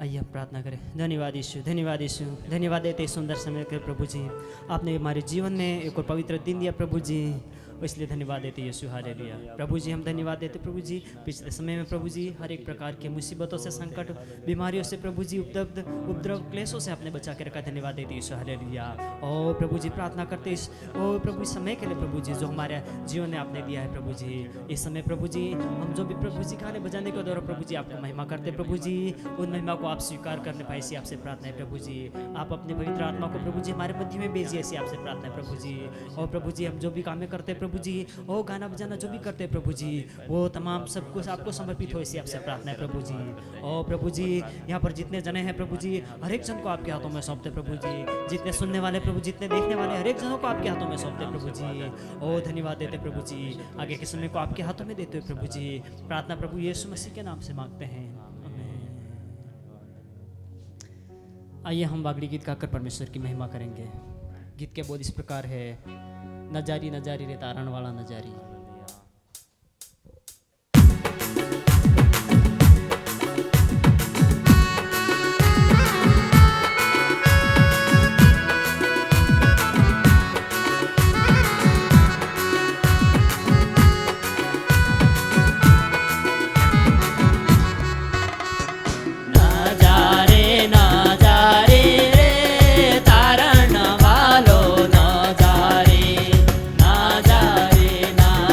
आइए हम प्रार्थना करें। धन्यवाद यीशु, धन्यवाद यीशु, धन्यवाद देते सुंदर समय के प्रभु जी, आपने हमारे जीवन में एक और पवित्र दिन दिया प्रभु जी, इसलिए धन्यवाद देते यीशु, हालेलुया। प्रभु जी हम धन्यवाद देते प्रभु जी, पिछले समय में प्रभु जी हर एक प्रकार के मुसीबतों से, संकट, बीमारियों से प्रभु जी, उपद्रव क्लेशों से आपने बचा के रखा, धन्यवाद देते यीशु, हालेलुया। ओ प्रभु जी प्रार्थना करते इस ओ प्रभु समय के लिए प्रभु जी जो हमारे जीवन में आपने दिया है प्रभु जी, इस समय प्रभु जी हम जो भी प्रभु जी गाने बजाने के द्वारा प्रभु जी आपको महिमा करते प्रभु जी, उन महिमा को आप स्वीकार करने पाए, ऐसी आपसे प्रार्थना है प्रभु जी। आप अपने पवित्र आत्मा को प्रभु जी हमारे मध्य में भेजिए, ऐसी आपसे प्रार्थना है प्रभु जी। और प्रभु जी हम जो भी काम करते प्रभु जी, वो गाना बजाना जो भी करते हैं प्रभु जी, वो तमाम सब कुछ आपको समर्पित हो, ऐसी आपसे प्रार्थना है प्रभु जी। और प्रभु जी यहाँ पर जितने जने हैं प्रभु जी, हर एक जन को आपके हाथों में सौंपते प्रभु जी, जितने सुनने वाले प्रभु, जितने देखने वाले, हर एक जनों को आपके हाथों में सौंपते प्रभु जी। ओ धन्यवाद देते प्रभु जी, आगे के समय को आपके हाथों में देते हुए प्रभु जी, प्रार्थना प्रभु यीशु मसीह के नाम से मांगते हैं, आमीन। आइए हम बागड़ी गीत गाकर परमेश्वर की महिमा करेंगे। गीत के बोल इस प्रकार है, नजारी नजारी रे तारण वाला नजारी। ना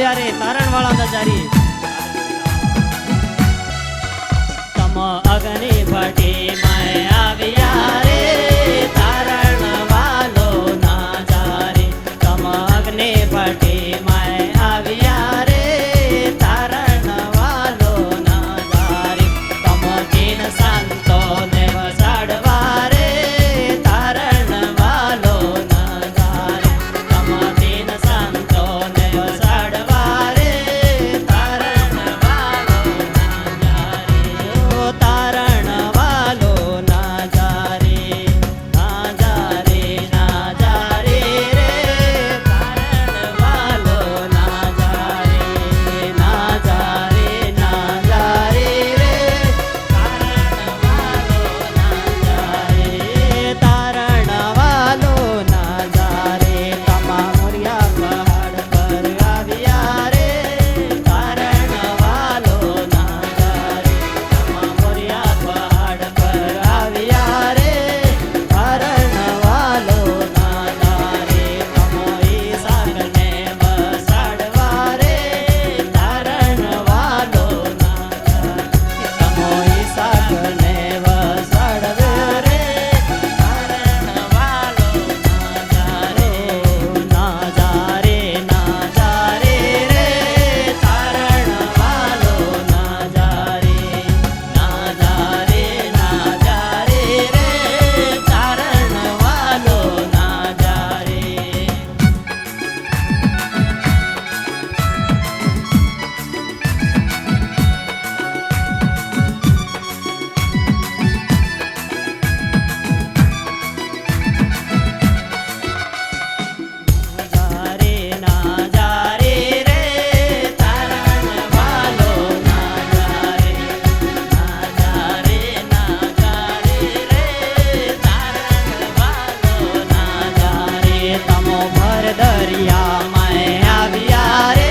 આવ્યા રે તારણ વાળા નજારી તમ અગ્નિ ભટી માં આવ્યા રે તારણ વાલો ના જારે તમ અગ્નિ ભટી માં આવ્યા રે તારણ વાલો ના જારે તમ દિન સંતો ને વસાડવા રે તારણ વાલો ના જારે તમ દિન સંતો ને વસાડવા રે તારણ વાલો ના જારે ઓ તારણ વાલો ના જારે ના જારે ના જારે રે તારણ વાલો ના જારે ના જારે ના જારે રે તારણ વાલો ના જારે તમા મોરિયા પહાડ પર આવ્યા રે તારણ વાલો ના જારે તમા મોરિયા પહાડ પર આવ્યા રે તારણ વાલો ના જારે તમો ઈશાકને વસાડવા રે તારણ વાલો ના જારે તમો ઈશાકને વસાડવે રે તારણ વાલો ના જારે ના જારે રે તારણ વાલો ના જારે ના જારે ના જારે રે તારણ વાલો ના જારે જારે ના જારે રે તારણ વાલો ના જારે ના જારે ના જારે રે તારણ વાલો ના જારે તમો ભર દરિયામાં આવ્યા રે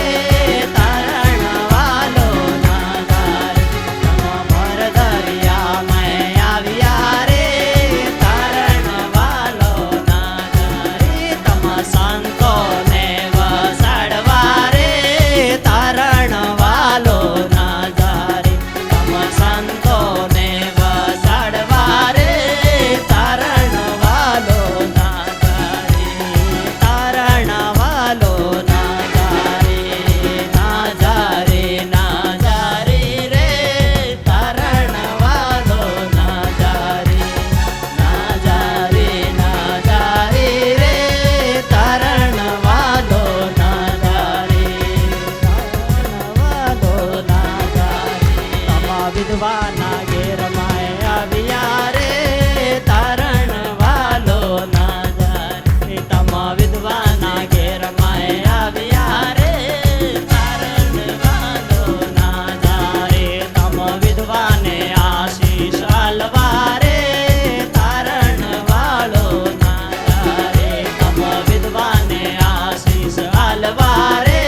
તારણ વાલો ના જારે તમો ભર દરિયામાં આવ્યા રે તારણ વાલો ના જારે તમ સંતોને વસાડવા રે તારણ વાલો ના જારે તમ સંતોને વસાડવા રે તારણ વાલો ના જારે તારણ વાલો ના જારે ના જારે ના જારે રે તારણ વાલો ના જારે ના જારે ના જારે રે તારણ વાલો ના જારે તારણ વાલો ના જારે તમા વિધવાના ઘેરમાં આવ્યા રે તારણ વાલો ના જારે તમા વિધવાના ઘેરમાં આવ્યા રે તારણ વાલો ના જારે તમ વિધવાને આશીષ આલવા રે તારણ વાલો ના જારે તમ વિધવાને આશીષ આલવા રે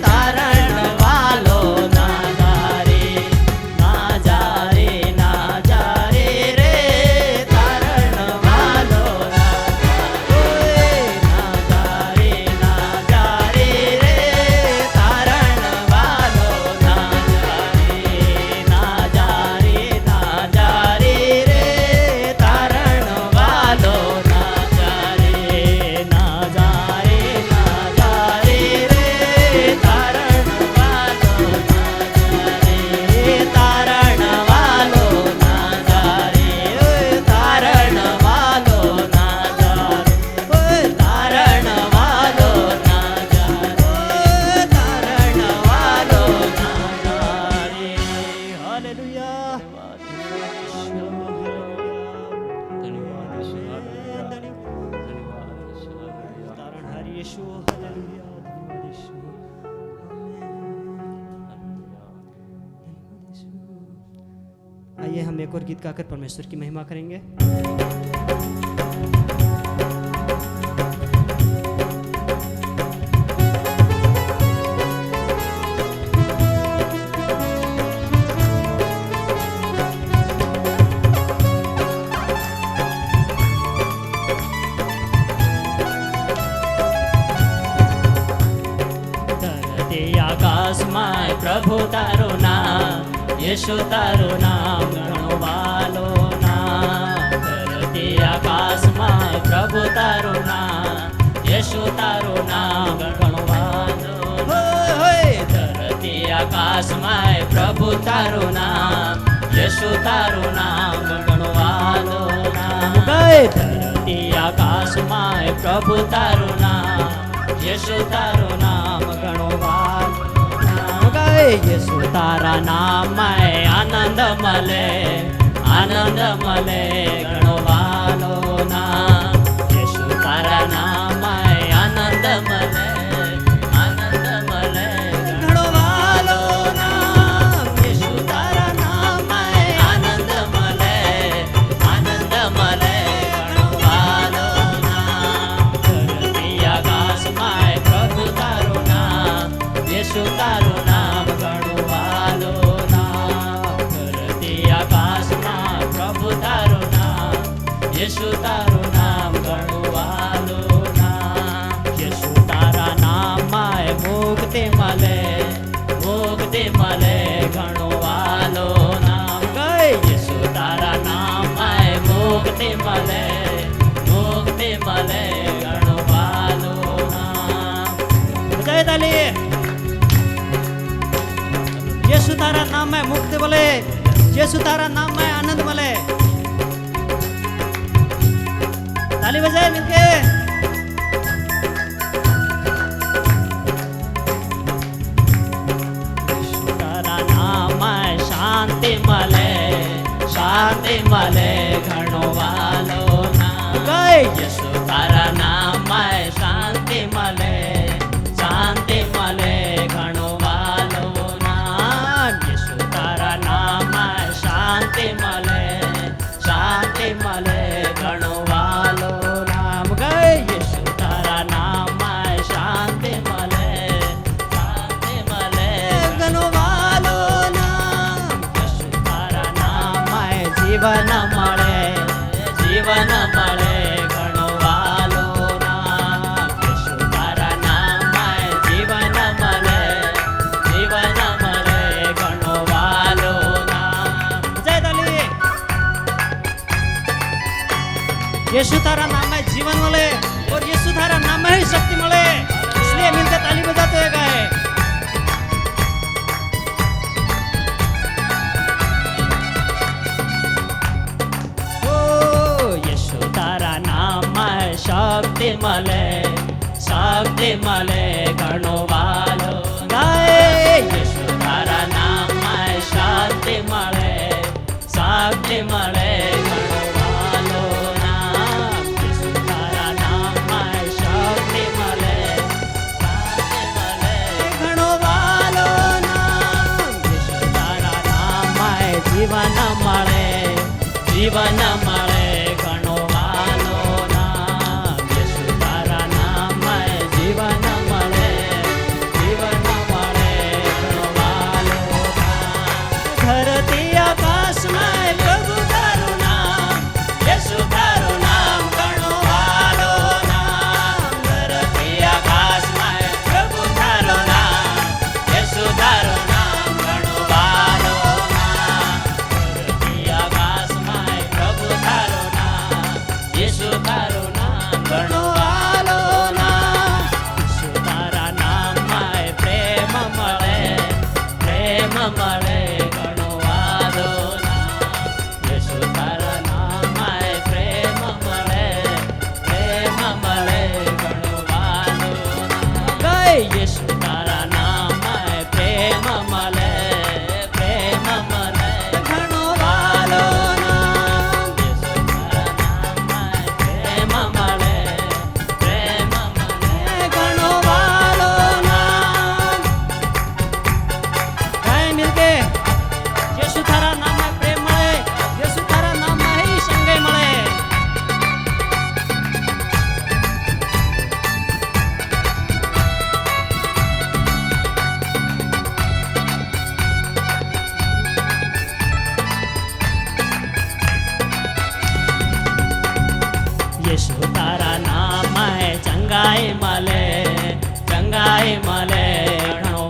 તારણ વાલો ના જારે ના જારે ના જારે રે તારણ વાલો ના જારે ના જારે ના જારે રે તારણ વાલો ના જારે ના જારે ના જારે રે તારણ વાલો ના જારે ના જારે ના જારે રે તારણ વાલો ના જારે તારણ વાલો ના જારે તારણ વાલો ના જારે તારણ વાલો ના જારે તારણ વાલો ના જારે હાલેલુયા તારણ હારી યીशु हालेलुया धन्यवाद यीशु आइए हम एक और गीत गाकर परमेश्वर की महिमा करेंगे આકાશમાં પ્રભુ તારું નામ, યેશુ તારું નામ ઘણું વાલું નામ. ધરતી આકાશમાં પ્રભુ તારું નામ, યેશુ તારું નામ ઘણું વાલું નામ. ધરતી આકાશમાં પ્રભુ તારું નામ, યેશુ તારું નામ ઘણું વાલું નામ. ધરતી આકાશમાં પ્રભુ તારું નામ, યેશુ તારું નામ ઘણું વાલું નામ. યેશુ તારા નામમાં આનંદ મળે, આનંદ મળે ઘણો વાલો નામ. યેશુ તારા નામમાં આનંદ મળે, આનંદ મળે ઘણો વાલો નામ. યેશુ તારા નામમાં આનંદ મળે, આનંદ મળે ઘણો વાલો નામ. ધરતી આકાશમાં પ્રભુ તારું નામ, યેશુ તારું નામ ઘણું વાલું નામ. ધરતી આકાશમાં પ્રભુ તારું નામ, યેશુ તારું નામ ઘણું વાલું નામ. યેશુ તારા નામમાં મુક્તિ મળે, મુક્તિ મળે ઘણું વાલું નામ. યેશુ તારા નામમાં મુક્તિ મળે, મુક્તિ મળે ઘણું વાલું નામ. જય તાલી. યેશુ તારા નામમાં મુક્તિ મળે, યેશુ તારા નામમાં આનંદ મળે. તાલી બજાય મિલકે. યેશુ તારા નામમાં શાંતિ મળે, શાંતિ મળે ઘણો વાલો નામ. યેશુ તારા નામમાં શાંતિ મળે, શાંતિ મળે ઘણો વાલો નામ. યેશુ તારા નામમાં શાંતિ મળે, શાંતિ મળે ઘણો વાલો નામ. યેશુ તારા નામમાં શાંતિ મળે, શાંતિ મળે ઘણો વાલો નામ. યેશુ તારા નામમાં જીવન મળે, જીવન મળે ઘણો વાલો નામ. યેશુ તારા નામમાં જીવન મળે, જીવન મળે ઘણો વાલો નામ. જય તાલી. यीशु तारा नाम में जीवन मिले और यीशु तारा नाम में ही शक्ति मिले, इसलिए मिलकर ताली बजाते हुए गाए. ओ यीशु तारा नाम में शक्ति मिले, शक्ति मिले घणो वालो गाए. यीशु तारा नाम में शक्ति मिले, शक्ति मिले घणो वालो नाम. यीशु तारा नाम में शक्ति मिले, शक्ति मिले घणो वालो नाम. यीशु तारा नाम में जीवन મળે, જીવન મળે ઘણો વાલો નામ. યેશુ તારા નામ में जीवन મળે, जीवन મળે ઘણો વાલો નામ. ધરતી આકાશ में પ્રભુ તારું નામ, યેશુ તારું નામ ઘણો વાલો નામ. ધરતી આકાશ में પ્રભુ તારું નામ, યેશુ તારું નામ ઘણો વાલો નામ. ધરતી આકાશ में પ્રભુ તારું નામ, યેશુ તારું નામ ઘણો વાલો નામ. યેશુ તારા નામ में પ્રેમ મળે, પ્રેમ મળે ઘણો વાલો નામ. યેશુ તારા નામ में પ્રેમ મળે, પ્રેમ મળે ઘણો વાલો નામ. યેશુ તારા નામ में પ્રેમ મળે, પ્રેમ મળે ઘણો વાલો નામ. યેશુ તારા નામ में પ્રેમ મળે, પ્રેમ મળે ઘણો વાલો નામ. गाए मिलके यीशु तारा नाम में प्रेम મળે, यीशु तारा नाम में ही संगय મળે. यीशु तारा नाम में चंगाई મળે, ચંગાઈ મળે ઘણો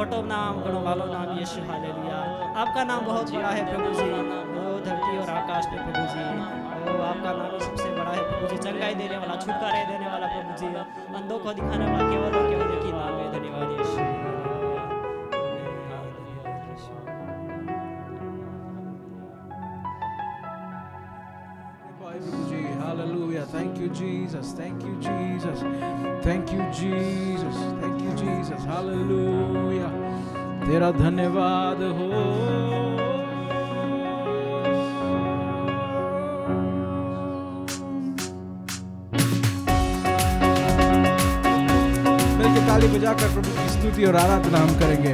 मोटो नाम गणो वालो नाम यीशु हालेलुया। आपका नाम बहुत बड़ा है प्रभु जी, ओ धरती और आकाश पे प्रभु जी, ओ आपका नाम ही सबसे बड़ा है प्रभु जी। चंगाई देने वाला, छुटकारे देने वाला प्रभु जी, अंधों को दिखाने वाला केवल और केवल एक ही नाम है। धन्यवाद यीशु। Hallelujah. Thank you, Jesus. Thank you, Jesus. Thank you, Jesus. Thank you, Jesus. Hallelujah. तेरा धन्यवाद हो। मिलके ताली बजाकर प्रभु की स्तुति और आराधना हम करेंगे।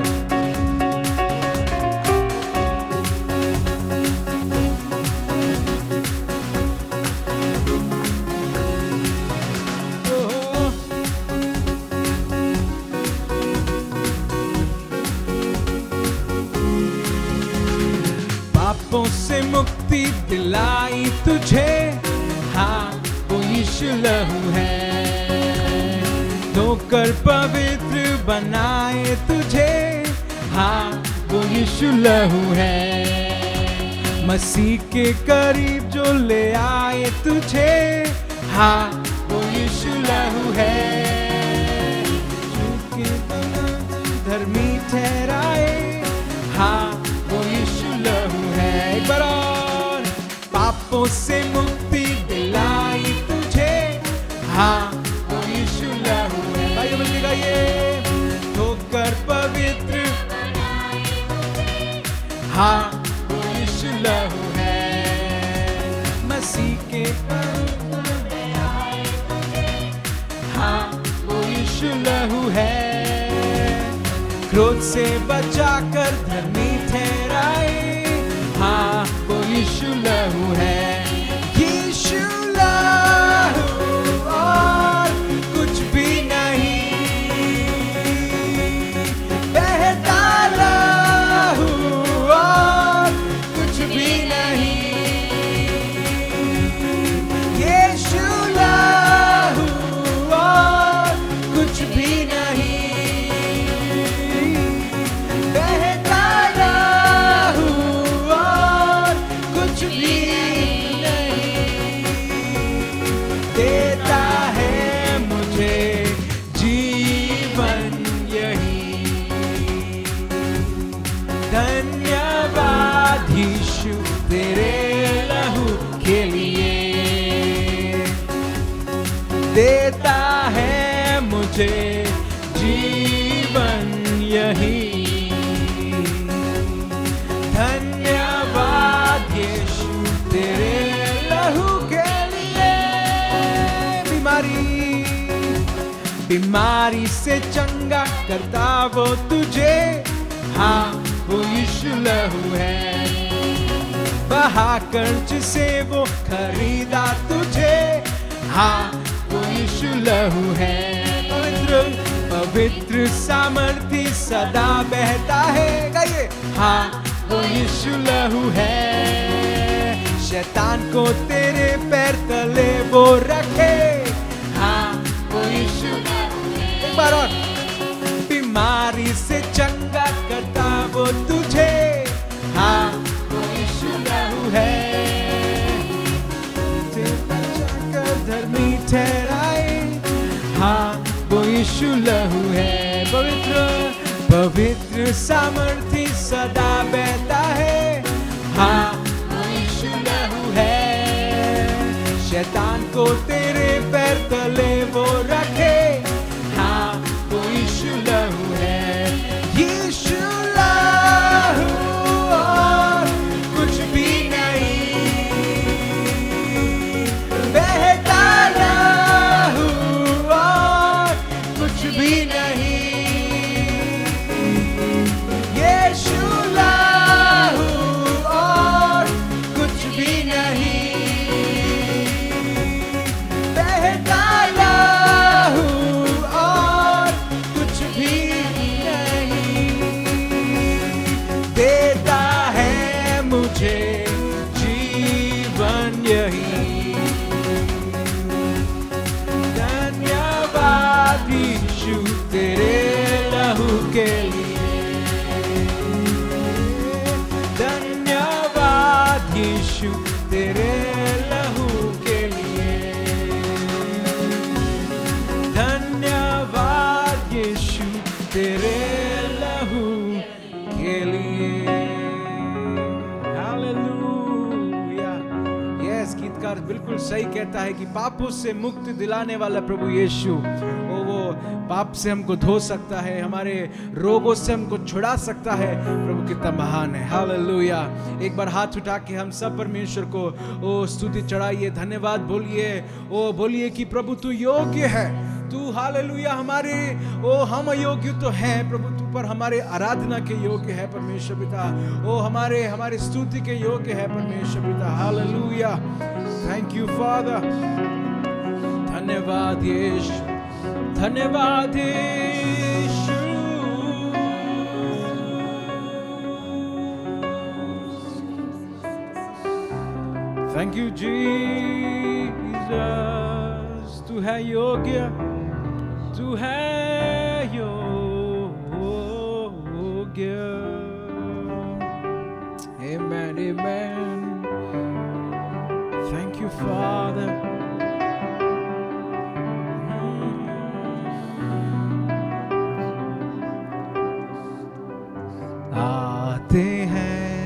से मुक्ति दिलाई तुझे, हाँ वो यीशु लहू है। धोकर पवित्र बनाए तुझे, हाँ वो यीशु लहू है। मसीह के करीब जो ले आए तुझे, हाँ वो यीशु लहू है। धर्मी ठहराए, हाँ वो यीशु लहू है। एक बार और, पापों से मुक्ति दिलाई तुझे, हाँ वो यीशु लहू है। भाइयों मिलके गाइए, धोकर पवित्र, हाँ वो यीशु लहू है। मसीह के हाँ वो यीशु लहू है। क्रोध से बचाकर धर्मी ठहराए, हाँ वो यीशु लहू है। यीशु लहू और कुछ भी नहीं, बहता लहू और कुछ भी नहीं। यीशु लहू और कुछ भी नहीं, देता है मुझे जीवन यही। धन्यवाद यीशु तेरे लहू के लिए, देता है मुझे जीवन यही। धन्यवाद यीशु तेरे लहू के लिए। बीमारी से चंगा करता वो तुझे, हाँ वो यीशु लहू है। बहा कर्ज से वो खरीदा तुझे, हाँ वो यीशु लहू है। पवित्र पवित्र सामर्थ्य सदा बहता है, गाइए, हाँ वो यीशु लहू है। शैतान को तेरे पैर तले वो रखे, हाँ वो यीशु लहू है। एक बार और, बीमारी से चंगा करता वो तुझे, हाँ वो यीशु लहू है। धर्मी ठहराए, हाँ वो यीशु लहू है। पवित्र पवित्र सामर्थ्य सदा बहता है, हाँ वो यीशु लहू है। शैतान को तेरे पैर तले वो रखे, हाँ वो यीशु लहू है। यीशु लहू और कुछ भी नहीं, बहता लहू और कुछ भी नहीं। यीशु लहू और कुछ भी नहीं, बहता लहू संगीतकार बिल्कुल सही कहता है कि पापों से मुक्ति दिलाने वाला प्रभु यीशु, वो पाप से हमको धो सकता है, हमारे रोगों से हमको छुड़ा सकता है। प्रभु कितना महान है। हालेलुया। एक बार हाथ उठा के हम सब परमेश्वर को ओ स्तुति चढ़ाइए, धन्यवाद बोलिए, ओ बोलिए कि प्रभु तू योग्य है, तू हालेलुया हमारे हम अयोग्य तो हैं प्रभु, तू पर हमारे आराधना के योग्य है परमेश्वर पिता, ओ हमारे स्तुति के योग्य है परमेश्वर पिता। हालेलुया। Thank you father. धन्यवाद यीशु, धन्यवाद यीशु। Thank you Jesus. तू है योग्य, तू है योग्य। Amen, amen. Thank you, Father. आते हैं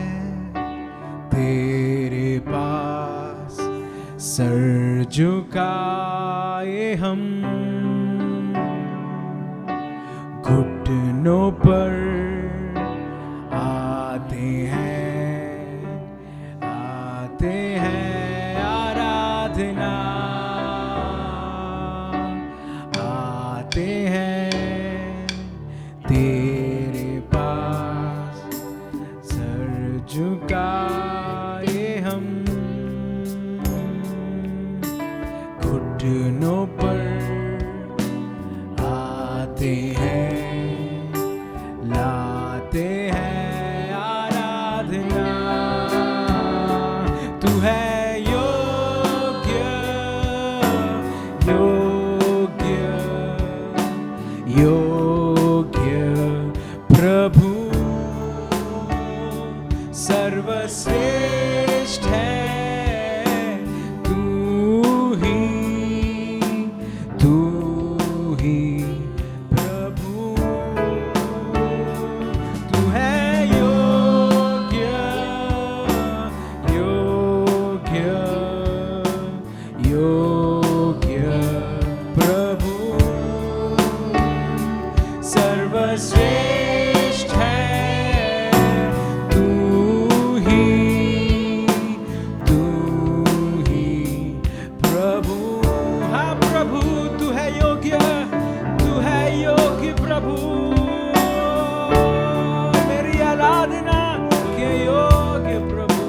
तेरे पास सर झुकाए हम, घुटनों पर आते हैं आराधना, आते हैं तेरे पास सर झुकाए हम, घुटनों पर आते हैं, लाते हैं आराधना। तू है योग्य, योग्य, योग्य प्रभु, सर्वश्रेष्ठ है तू ही प्रभु। तू है योग्य, योग्य, योग्य प्रभु, सर्वश्रेष्ठ है तू ही प्रभु। हाँ प्रभु तू है योग्य, तू है योग्य प्रभु, मेरी आराधना के योग्य प्रभु।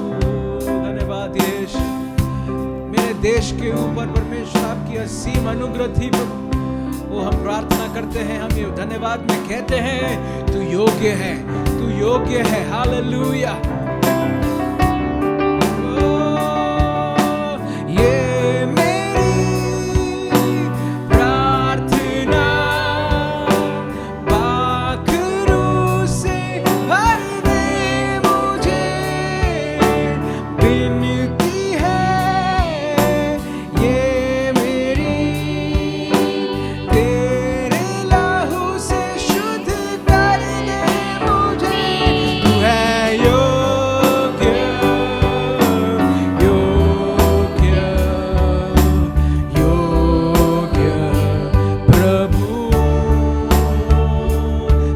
धन्यवाद यीशु। मेरे देश के ऊपर परमेश्वर आपकी असीम अनुग्रह थी प्रभु, वो हम प्रार्थना करते हैं, हम ये धन्यवाद में कहते हैं तू योग्य है, तू योग्य है। हालेलुया। ये मेरी प्रार्थना बाखरू से भर दे मुझे, विनती है ये मेरी, तेरे लहू से शुद्ध कर दे मुझे। तू है योग्य, योग्य, योग्य प्रभु,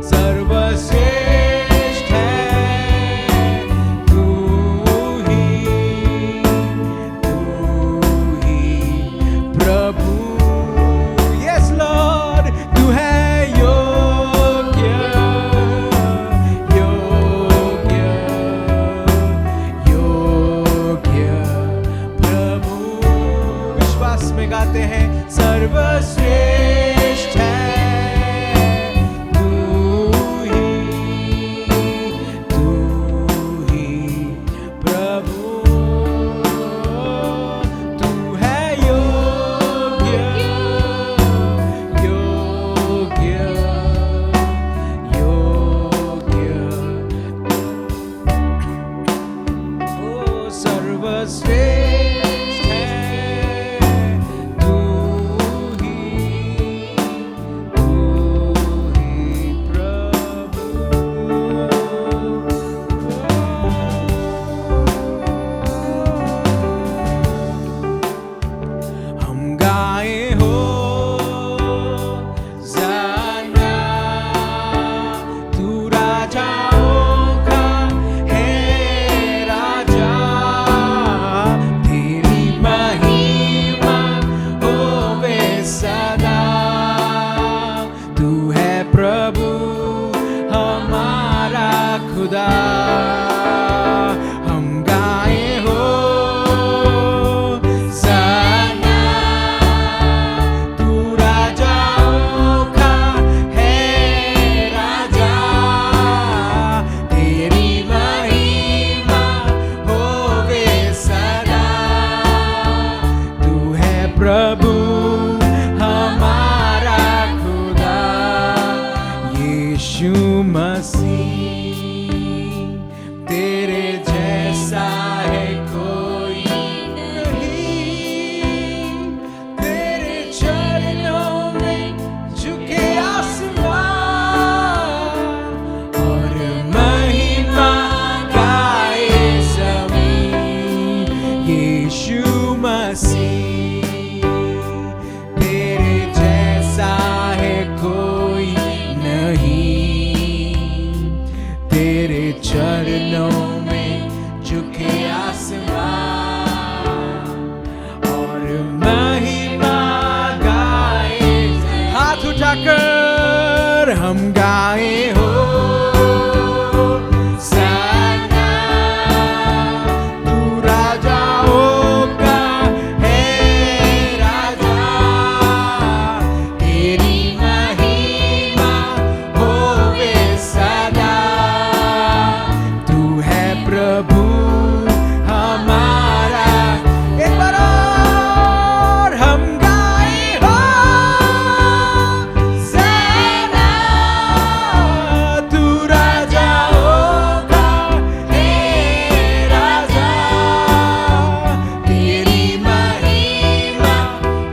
सर्वश्रेष्ठ है तू ही प्रभु। Yes Lord, तू है योग्य, योग्य, योग्य प्रभु। विश्वास में गाते हैं सर्वश्रेष्ठ है तू ही प्रभु। तू है योग्य, योग्य, योग्य, ओ सर्वश्रेष्ठ है तू ही प्रभु हमारा खुदा यीशु मसीह, तेरे जैसा है कोई नहीं, तेरे चरणों में झुके आसमान और महिमा गाए ज़मीन। यीशु मसीह, तेरे जैसा है कोई नहीं, तेरे चरणों में झुके आसमान और महिमा गाए। हाथ उठाकर हम गाए हो सना, तू राजाओं का है राजा, तेरी महिमा होवे सदा। तू है प्रभु हमारा, एक बार और हम गाए हो सना, तू राजाओं का है राजा, तेरी महिमा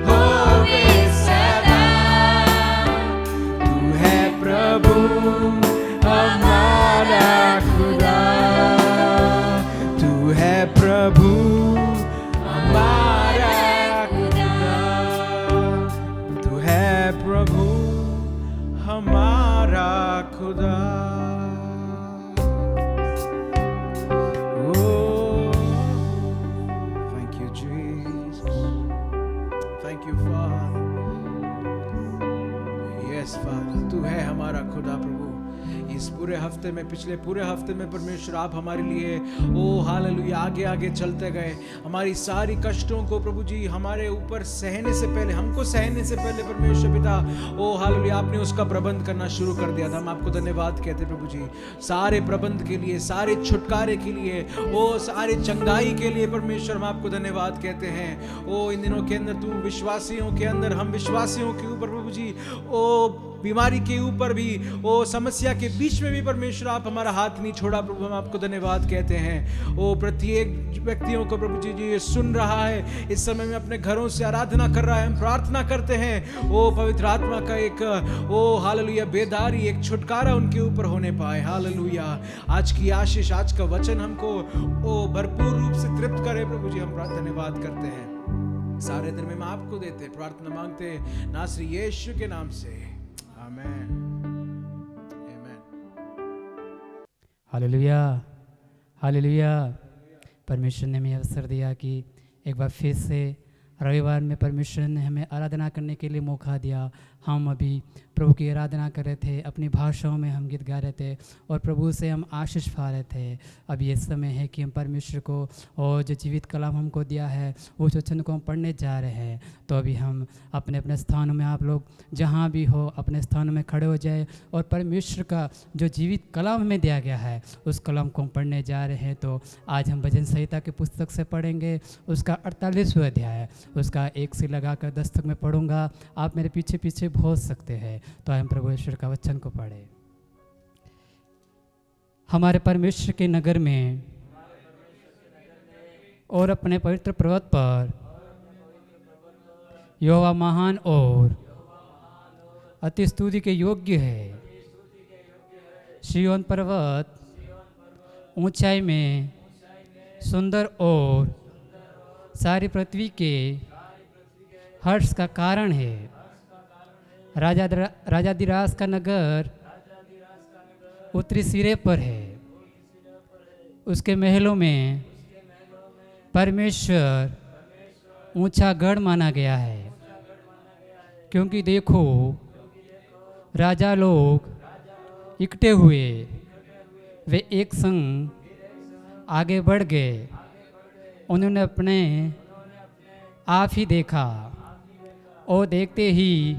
होवे सदा। तू है प्रभु हमारा खुदा, तू है प्रभु हमारा खुदा, तू है प्रभु हमारा खुदा। Oh, thank you, Jesus. Thank you, Father. Yes, Father, तू है हमारा खुदा प्रभु। इस पूरे हफ्ते में, पिछले पूरे हफ्ते में परमेश्वर आप हमारे लिए ओ हालेलुया आगे आगे चलते गए। हमारी सारी कष्टों को प्रभु जी हमारे ऊपर सहने से पहले, हमको सहने से पहले परमेश्वर पिता ओ हालेलुया आपने उसका प्रबंध करना शुरू कर दिया था। हम आपको धन्यवाद कहते प्रभु जी, सारे प्रबंध के लिए, सारे छुटकारे के लिए, ओ सारे चंगाई के लिए परमेश्वर हम आपको धन्यवाद कहते हैं। ओ इन दिनों के अंदर तू विश्वासियों के अंदर, हम विश्वासियों के ऊपर प्रभु जी ओ बीमारी के ऊपर भी, ओ समस्या के बीच में भी परमेश्वर आप हमारा हाथ नहीं छोड़ा प्रभु। हम आपको धन्यवाद कहते हैं। ओ प्रत्येक व्यक्तियों को प्रभु जी ये सुन रहा है, इस समय में अपने घरों से आराधना कर रहा है, हम प्रार्थना करते हैं ओ पवित्र आत्मा का एक ओ हालेलुया बेदारी, एक छुटकारा उनके ऊपर होने पाए। हालेलुया आज की आशीष, आज का वचन हमको ओ भरपूर रूप से तृप्त करे प्रभु जी। हम धन्यवाद करते हैं, सारे दिन में हम आपको देते, प्रार्थना मांगते नासरी यीशु के नाम से, आमेन आमेन। Hallelujah hallelujah. परमेश्वर ने हमें अवसर दिया कि एक बार फिर से रविवार में परमेश्वर ने हमें आराधना करने के लिए मौका दिया। हम अभी प्रभु की आराधना कर रहे थे, अपनी भाषाओं में हम गीत गा रहे थे और प्रभु से हम आशीष पा रहे थे। अब ये समय है कि हम परमेश्वर को और जो जीवित कलाम हमको दिया है उस वचन को हम पढ़ने जा रहे हैं। तो अभी हम अपने अपने स्थानों में, आप लोग जहाँ भी हो अपने स्थानों में खड़े हो जाए और परमेश्वर का जो जीवित कलाम हमें दिया गया है उस कलाम को हम पढ़ने जा रहे हैं। तो आज हम भजन संहिता की पुस्तक से पढ़ेंगे, उसका 48वां अध्याय, उसका 1 से लगाकर 10 तक मैं पढ़ूंगा। आप मेरे पीछे पीछे पहुँच सकते हैं। तो हम प्रभु ईश्वर का वचन को पढ़े। हमारे परमेश्वर के नगर में और अपने पवित्र पर्वत पर यहोवा महान और अति स्तुति के योग्य है। सिय्योन पर्वत ऊंचाई में सुंदर और सारी पृथ्वी के हर्ष का कारण है। राजाधिराज का नगर उत्तरी सिरे पर है। उसके महलों में परमेश्वर ऊंचा गढ़ माना गया है। क्योंकि देखो राजा लोग इकट्ठे हुए, वे एक संग आगे बढ़ गए। उन्होंने अपने आप ही देखा और देखते ही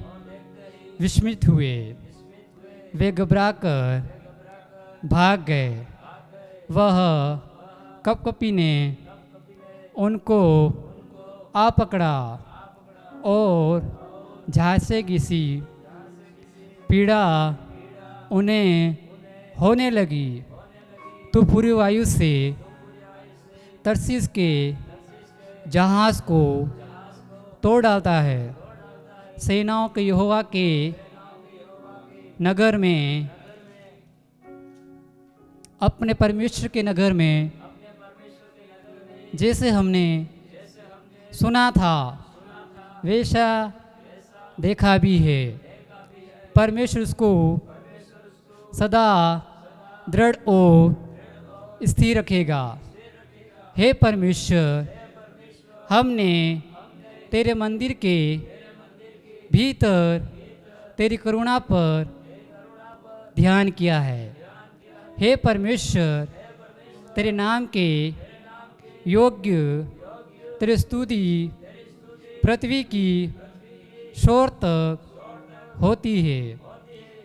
विस्मित हुए। वे घबराकर भाग गए। वह कपकपी ने उनको आ पकड़ा और जैसे किसी पीड़ा उन्हें होने लगी तो पूरी वायु से तरसीस के जहाज़ को तोड़ डालता है। सेनाओं के यहोवा के नगर में, अपने परमेश्वर के नगर में, जैसे हमने सुना था वैसा देखा भी है। परमेश्वर उसको सदा दृढ़ और स्थिर रखेगा। हे परमेश्वर, हमने तेरे मंदिर के भीतर तेरी करुणा पर ध्यान किया है। हे परमेश्वर, तेरे नाम के योग्य तेरी स्तुति पृथ्वी की शोर तक होती है।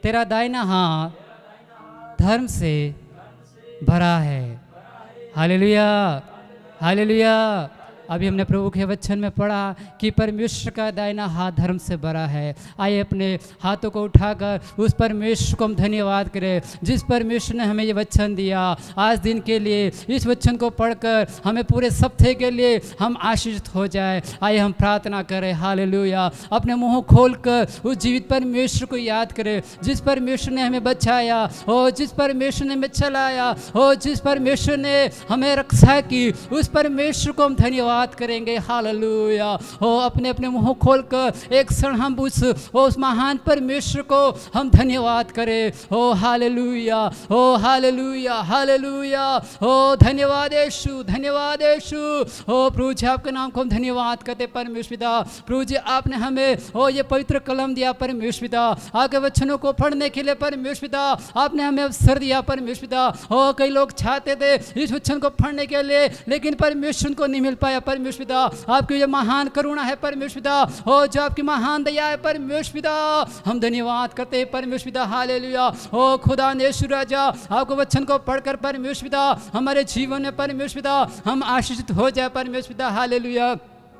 तेरा दाहिना हाथ धर्म से भरा है। Hallelujah, hallelujah. अभी हमने प्रभु के वचन में पढ़ा कि परमेश्वर का दाहिना हाथ धर्म से भरा है। आइए अपने हाथों को उठाकर उस परमेश्वर को हम धन्यवाद करें, जिस परमेश्वर ने हमें ये वचन दिया आज दिन के लिए। इस वचन को पढ़कर हमें पूरे सप्ताह के लिए हम आशीषित हो जाए। आइए हम प्रार्थना करें। हालेलुया। अपने मुंह खोलकर उस जीवित परमेश्वर को याद करें, जिस परमेश्वर ने हमें बचाया हो, जिस परमेश्वर ने हमें चलाया हो, जिस परमेश्वर ने हमें रक्षा की, उस परमेश्वर को हम धन्यवाद करेंगे। हालेलुया। हो अपने अपने मुंह खोलकर एक क्षण हम उस महान परमेश्वर को हम धन्यवाद करें। हो हालेलुया, हो हालेलुया, हालेलुया। हो धन्यवाद यीशु, धन्यवाद यीशु। हो प्रभु जी, आपके नाम को हम धन्यवाद करते परमेश्वर पिता। प्रभु जी, आपने हमें हो ये पवित्र कलम दिया परमेश्वर पिता, आगे वचनों को पढ़ने के लिए परमेश्वर पिता। आपने हमें अवसर दिया परमेश्वर पिता। हो कई लोग चाहते थे इस वचन को पढ़ने के लिए, लेकिन परमेश्वर को नहीं मिल पाया परमेश्वर पिता। आपकी ये महान करुणा है परमेश्वर पिता, हो जो आपकी महान दया है परमेश्वर पिता। हम धन्यवाद करते हैं परमेश्वर पिता। हालेलुया। हो खुदा ने यीशु राजा, आपको वचन को पढ़कर परमेश्वर पिता हमारे जीवन में परमेश्वर पिता हम आशीषित हो जाए परमेश्वर पिता। हालेलुया।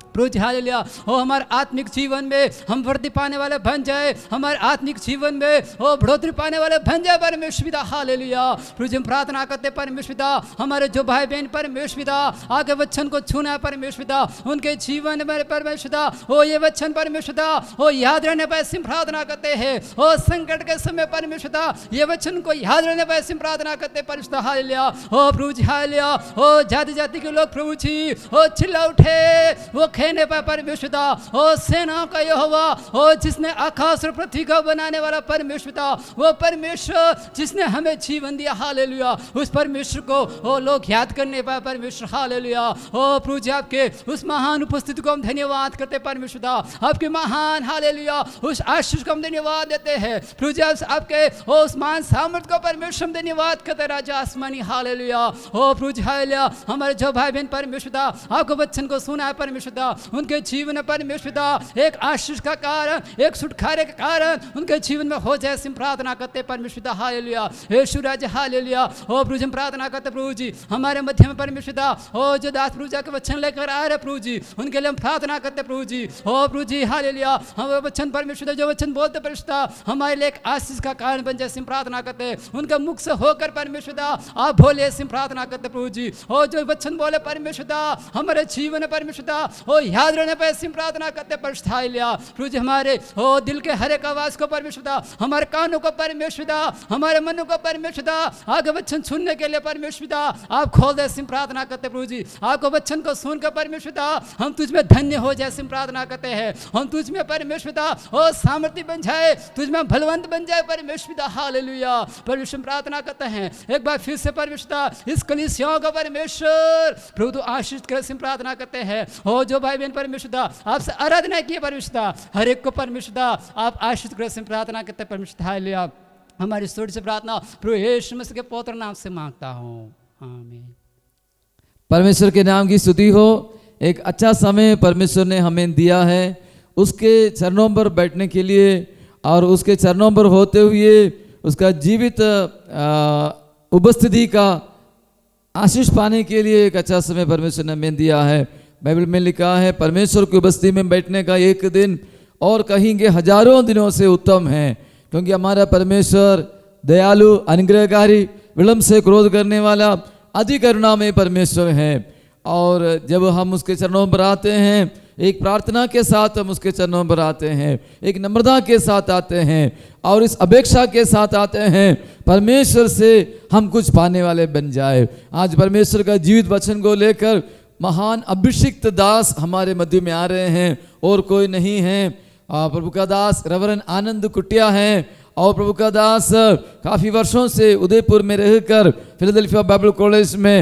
प्रभु जी हालेलुया। हो हमारे आत्मिक जीवन में हम वृद्धि पाने वाले बन जाए, हमारे आत्मिक जीवन में हो बढ़ोतरी पाने वाले बन जाए परमेश्वर पिता। हालेलुया। प्रभु जी हम प्रार्थना करते परमेश्वर पिता, हमारे जो भाई बहन परमेश्वर पिता आगे वचन को छूना है परमेश्वर पिता, उनके जीवन में परमेश्वर पिता हो ये वचन परमेश्वर पिता हो याद रहने पर सिम प्रार्थना करते हैं। हो संकट के समय परमेश्वर पिता ये वचन को याद रहने पर सिम प्रार्थना करते परमेश्वर पिता। हालेलुया। हो प्रभु जी हालेलुया। हो जाति जाति के लोग प्रभु जी हो चिल्ला उठे, वो खेने पर परमेश्वर पिता हो सेनाओं का यहोवा, हो जिसने आकाश और पृथ्वी को बनाने वाला परमेश्वर पिता, वो परमेश्वर जिसने हमें जीवन दिया। हालेलुया। उस परमेश्वर को हो लोग याद करने पर परमेश्वर। हालेलुया। हो प्रभु जी आपके उस महान उपस्थिति को हम धन्यवाद करते परमेश्वर पिता, आपके महान हालेलुया उस आशीष को हम धन्यवाद देते हैं। प्रभु जी आपके हो उस महान सामर्थ्य को परमेश्वर हम धन्यवाद करते राजा आसमानी। हालेलुया। हो प्रभु जी हालेलुया। हमारे जो भाई बहन परमेश्वर पिता आपको वचन को सुना है परमेश्वर पिता, उनके जीवन में परमेश्वर पिता एक आशीष का कारण, एक छुटकारे का कारण उनके जीवन में हो जाए सिम प्रार्थना करते परमेश्वर पिता। हालेलुया। यीशु राजा हालेलुया। हो प्रभु जी हम प्रार्थना करते प्रभु जी हमारे मध्य में परमेश्वर पिता हो जो दास प्रभु जी के वचन लेकर आ रहे प्रभु जी, उनके लिए हम प्रार्थना करते प्रभु जी। हो प्रभु जी हालेलुया। हम वचन परमेश्वर जो वचन बोलते परमेश्वर हमारे लिए एक आशीष का कारण बन जाए सिम प्रार्थना करते, उनके मुख से होकर परमेश्वर पिता आप बोले सिम प्रार्थना करते प्रभु जी। हो जो वचन बोले परमेश्वर पिता हमारे जीवन में परमेश्वर पिता हो याद रहने पर सिम प्रार्थना करते परमेश्वर। हालेलुया। प्रभु जी हमारे हो दिल के हर एक आवाज को परमेश्वर पिता, हमारे कानों को परमेश्वर पिता, हमारे मनों को परमेश्वर पिता आगे वचन सुनने के लिए परमेश्वर पिता आप खोल दे सिम प्रार्थना करते प्रभु जी। आपको वचन को सुनकर परमेश्वर पिता हम तुझ में धन्य हो जाए सिम प्रार्थना करते हैं। हम तुझ में परमेश्वर पिता हो सामर्थ्य बन जाए, तुझ में बलवंत बन जाए परमेश्वर पिता। हालेलुया। परमेश्वर प्रार्थना करते हैं एक बार फिर से परमेश्वर पिता इस कलीसियाओं का परमेश्वर प्रभु तो आशीष कर सिम प्रार्थना करते हैं। हो जो भाई बहन परमेश्वर पिता आपसे आराधना की परमेश्वर पिता हर एक को परमेश्वर पिता आप आशीष कर सिम प्रार्थना करते हैं परमेश्वर। हालेलुया। हमारी स्तुति से प्रार्थना प्रभु यीशु मसीह के पवित्र नाम से मांगता हूँ, आमीन। परमेश्वर के नाम की स्तुति हो। एक अच्छा समय परमेश्वर ने हमें दिया है उसके चरणों पर बैठने के लिए और उसके चरणों पर होते हुए उसका जीवित उपस्थिति का आशीष पाने के लिए एक अच्छा समय परमेश्वर ने हमें दिया है। बाइबल में लिखा है परमेश्वर की उपस्थिति में बैठने का एक दिन और कहेंगे हजारों दिनों से उत्तम है, क्योंकि हमारा परमेश्वर दयालु, अनुग्रहकारी, विलंब से क्रोध करने वाला, अति करुणामय परमेश्वर है। और जब हम उसके चरणों पर आते हैं, एक प्रार्थना के साथ हम उसके चरणों पर आते हैं, एक नम्रता के साथ आते हैं और इस अपेक्षा के साथ आते हैं परमेश्वर से हम कुछ पाने वाले बन जाए। आज परमेश्वर का जीवित वचन को लेकर महान अभिषिक्त दास हमारे मध्य में आ रहे हैं, और कोई नहीं है। प्रभु का दास रेवरेंड आनंद कुटिया हैं, और प्रभु का दास काफ़ी वर्षों से उदयपुर में रहकर फिलाडेल्फिया बाइबल कॉलेज में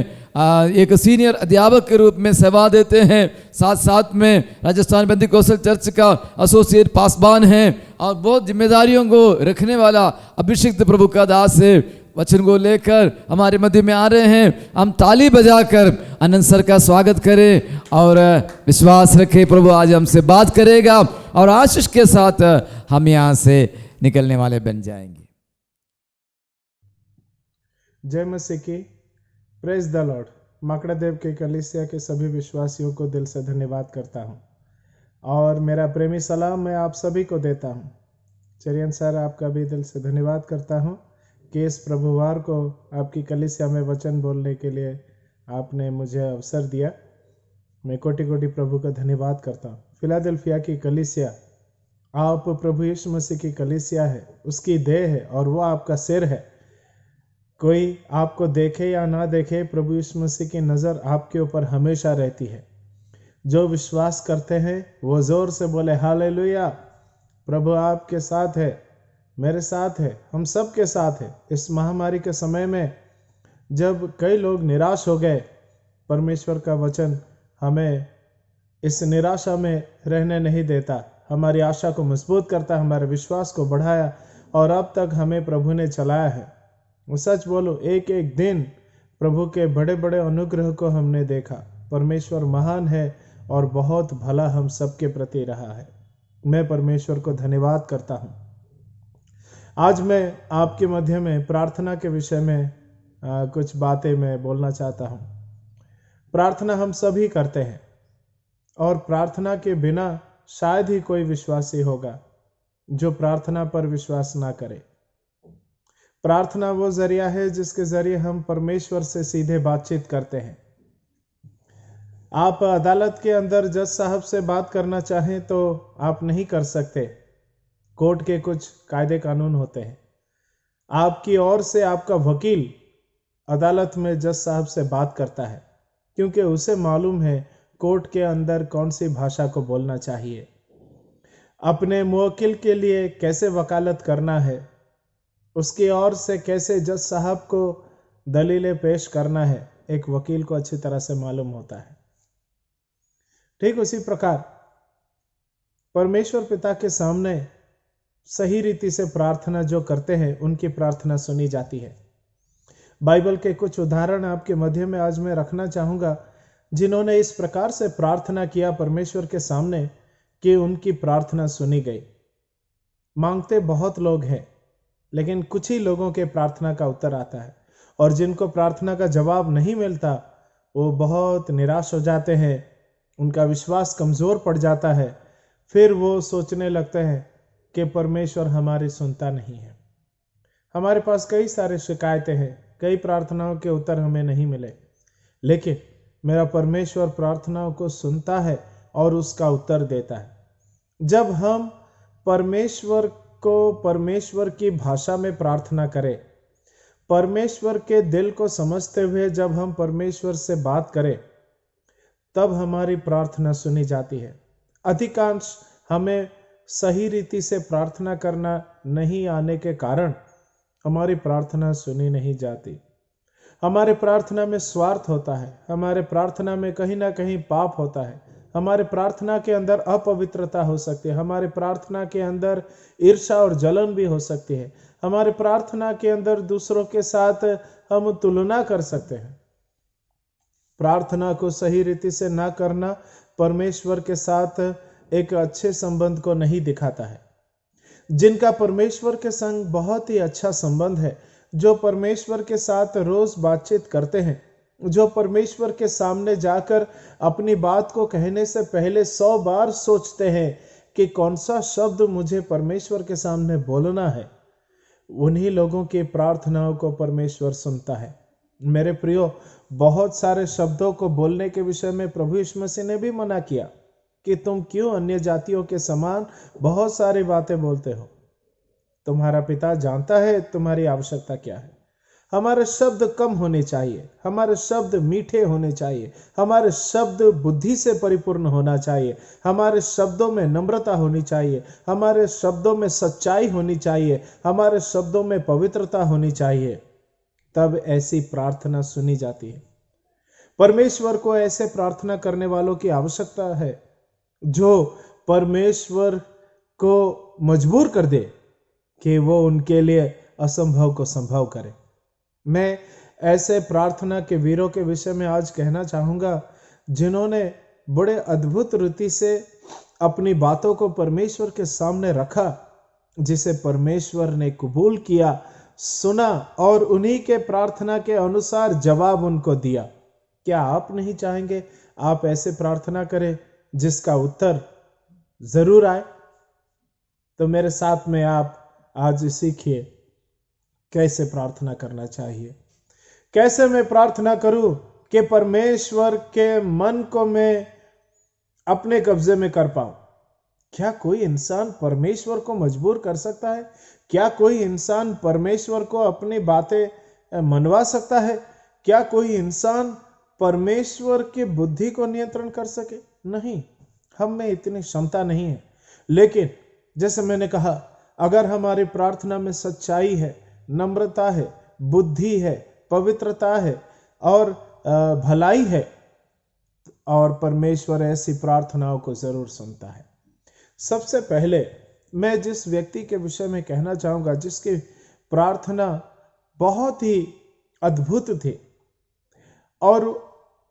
एक सीनियर अध्यापक के रूप में सेवा देते हैं। साथ साथ में राजस्थान पेंटिकॉस्टल चर्च का एसोसिएट पासबान हैं, और बहुत जिम्मेदारियों को रखने वाला अभिषिक्त प्रभु का दास है। वचन को लेकर हमारे मध्य में आ रहे हैं। हम ताली बजाकर आनंद सर का स्वागत करें और विश्वास रखें प्रभु आज हमसे बात करेगा और आशीष के साथ हम यहाँ से निकलने वाले बन जाएंगे। जय मसीह की। Praise the Lord. माकड़ा देव के कलीसिया के सभी विश्वासियों को दिल से धन्यवाद करता हूँ और मेरा प्रेमी सलाम मैं आप सभी को देता हूँ। चरियन सर, आपका भी दिल से धन्यवाद करता हूँ कि इस प्रभुवार को आपकी कलीसिया में वचन बोलने के लिए आपने मुझे अवसर दिया। मैं कोटि कोटि प्रभु का धन्यवाद करता हूँ। फिलाडेल्फिया की कलीसिया आप प्रभु यीशु मसीह की कलीसिया है, उसकी देह है और वो आपका सिर है। कोई आपको देखे या ना देखे, प्रभु यीशु मसीह की नज़र आपके ऊपर हमेशा रहती है। जो विश्वास करते हैं वो ज़ोर से बोले हालेलुया। प्रभु आपके साथ है, मेरे साथ है, हम सब के साथ है। इस महामारी के समय में जब कई लोग निराश हो गए, परमेश्वर का वचन हमें इस निराशा में रहने नहीं देता, हमारी आशा को मजबूत करता, हमारे विश्वास को बढ़ाया और अब तक हमें प्रभु ने चलाया है। सच बोलो, एक एक दिन प्रभु के बड़े बड़े अनुग्रह को हमने देखा। परमेश्वर महान है और बहुत भला हम सबके प्रति रहा है। मैं परमेश्वर को धन्यवाद करता हूँ। आज मैं आपके मध्य में प्रार्थना के विषय में कुछ बातें मैं बोलना चाहता हूँ। प्रार्थना हम सभी करते हैं और प्रार्थना के बिना शायद ही कोई विश्वासी होगा जो प्रार्थना पर विश्वास ना करे। प्रार्थना वो जरिया है जिसके जरिए हम परमेश्वर से सीधे बातचीत करते हैं। आप अदालत के अंदर जज साहब से बात करना चाहें तो आप नहीं कर सकते। कोर्ट के कुछ कायदे कानून होते हैं। आपकी ओर से आपका वकील अदालत में जज साहब से बात करता है, क्योंकि उसे मालूम है कोर्ट के अंदर कौन सी भाषा को बोलना चाहिए, अपने मुवक्किल के लिए कैसे वकालत करना है, उसकी ओर से कैसे जज साहब को दलीलें पेश करना है, एक वकील को अच्छी तरह से मालूम होता है। ठीक उसी प्रकार परमेश्वर पिता के सामने सही रीति से प्रार्थना जो करते हैं उनकी प्रार्थना सुनी जाती है। बाइबल के कुछ उदाहरण आपके मध्य में आज मैं रखना चाहूँगा जिन्होंने इस प्रकार से प्रार्थना किया परमेश्वर के सामने कि उनकी प्रार्थना सुनी गई। मांगते बहुत लोग हैं, लेकिन कुछ ही लोगों के प्रार्थना का उत्तर आता है और जिनको प्रार्थना का जवाब नहीं मिलता वो बहुत निराश हो जाते हैं, उनका विश्वास कमज़ोर पड़ जाता है। फिर वो सोचने लगते हैं कि परमेश्वर हमारी सुनता नहीं है। हमारे पास कई सारे शिकायतें हैं, कई प्रार्थनाओं के उत्तर हमें नहीं मिले, लेकिन मेरा परमेश्वर प्रार्थनाओं को सुनता है और उसका उत्तर देता है। जब हम परमेश्वर को परमेश्वर की भाषा में प्रार्थना करें, परमेश्वर के दिल को समझते हुए जब हम परमेश्वर से बात करें, तब हमारी प्रार्थना सुनी जाती है। अधिकांश हमें सही रीति से प्रार्थना करना नहीं आने के कारण हमारी प्रार्थना सुनी नहीं जाती। हमारे प्रार्थना में स्वार्थ होता है, हमारे प्रार्थना में कहीं ना कहीं पाप होता है, हमारे प्रार्थना के अंदर अपवित्रता हो सकती है, हमारे प्रार्थना के अंदर ईर्ष्या और जलन भी हो सकती है, हमारे प्रार्थना के अंदर दूसरों के साथ हम तुलना कर सकते हैं। प्रार्थना को सही रीति से ना करना परमेश्वर के साथ एक अच्छे संबंध को नहीं दिखाता है। जिनका परमेश्वर के संग बहुत ही अच्छा संबंध है, जो परमेश्वर के साथ रोज बातचीत करते हैं, जो परमेश्वर के सामने जाकर अपनी बात को कहने से पहले 100 बार सोचते हैं कि कौन सा शब्द मुझे परमेश्वर के सामने बोलना है, उन्हीं लोगों की प्रार्थनाओं को परमेश्वर सुनता है। मेरे प्रियो, बहुत सारे शब्दों को बोलने के विषय में प्रभु यीशु मसीह ने भी मना किया कि तुम क्यों अन्य जातियों के समान बहुत सारी बातें बोलते हो। तुम्हारा पिता जानता है तुम्हारी आवश्यकता क्या है। हमारे शब्द कम होने चाहिए, हमारे शब्द मीठे होने चाहिए, हमारे शब्द बुद्धि से परिपूर्ण होना चाहिए, हमारे शब्दों में नम्रता होनी चाहिए, हमारे शब्दों में सच्चाई होनी चाहिए, हमारे शब्दों में पवित्रता होनी चाहिए। तब ऐसी प्रार्थना सुनी जाती है। परमेश्वर को ऐसे प्रार्थना करने वालों की आवश्यकता है जो परमेश्वर को मजबूर कर दे कि वो उनके लिए असंभव को संभव करे। मैं ऐसे प्रार्थना के वीरों के विषय में आज कहना चाहूंगा जिन्होंने बड़े अद्भुत रीति से अपनी बातों को परमेश्वर के सामने रखा, जिसे परमेश्वर ने कबूल किया, सुना और उन्हीं के प्रार्थना के अनुसार जवाब उनको दिया। क्या आप नहीं चाहेंगे आप ऐसे प्रार्थना करें जिसका उत्तर जरूर आए? तो मेरे साथ में आप आज सीखिए कैसे प्रार्थना करना चाहिए। कैसे मैं प्रार्थना करूं कि परमेश्वर के मन को मैं अपने कब्जे में कर पाऊं। क्या कोई इंसान परमेश्वर को मजबूर कर सकता है? क्या कोई इंसान परमेश्वर को अपनी बातें मनवा सकता है? क्या कोई इंसान परमेश्वर की बुद्धि को नियंत्रण कर सके? नहीं, हम में इतनी क्षमता नहीं है। लेकिन जैसे मैंने कहा, अगर हमारी प्रार्थना में सच्चाई है, नम्रता है, बुद्धि है, पवित्रता है और भलाई है, और परमेश्वर ऐसी प्रार्थनाओं को जरूर सुनता है। सबसे पहले मैं जिस व्यक्ति के विषय में कहना चाहूंगा जिसकी प्रार्थना बहुत ही अद्भुत थी और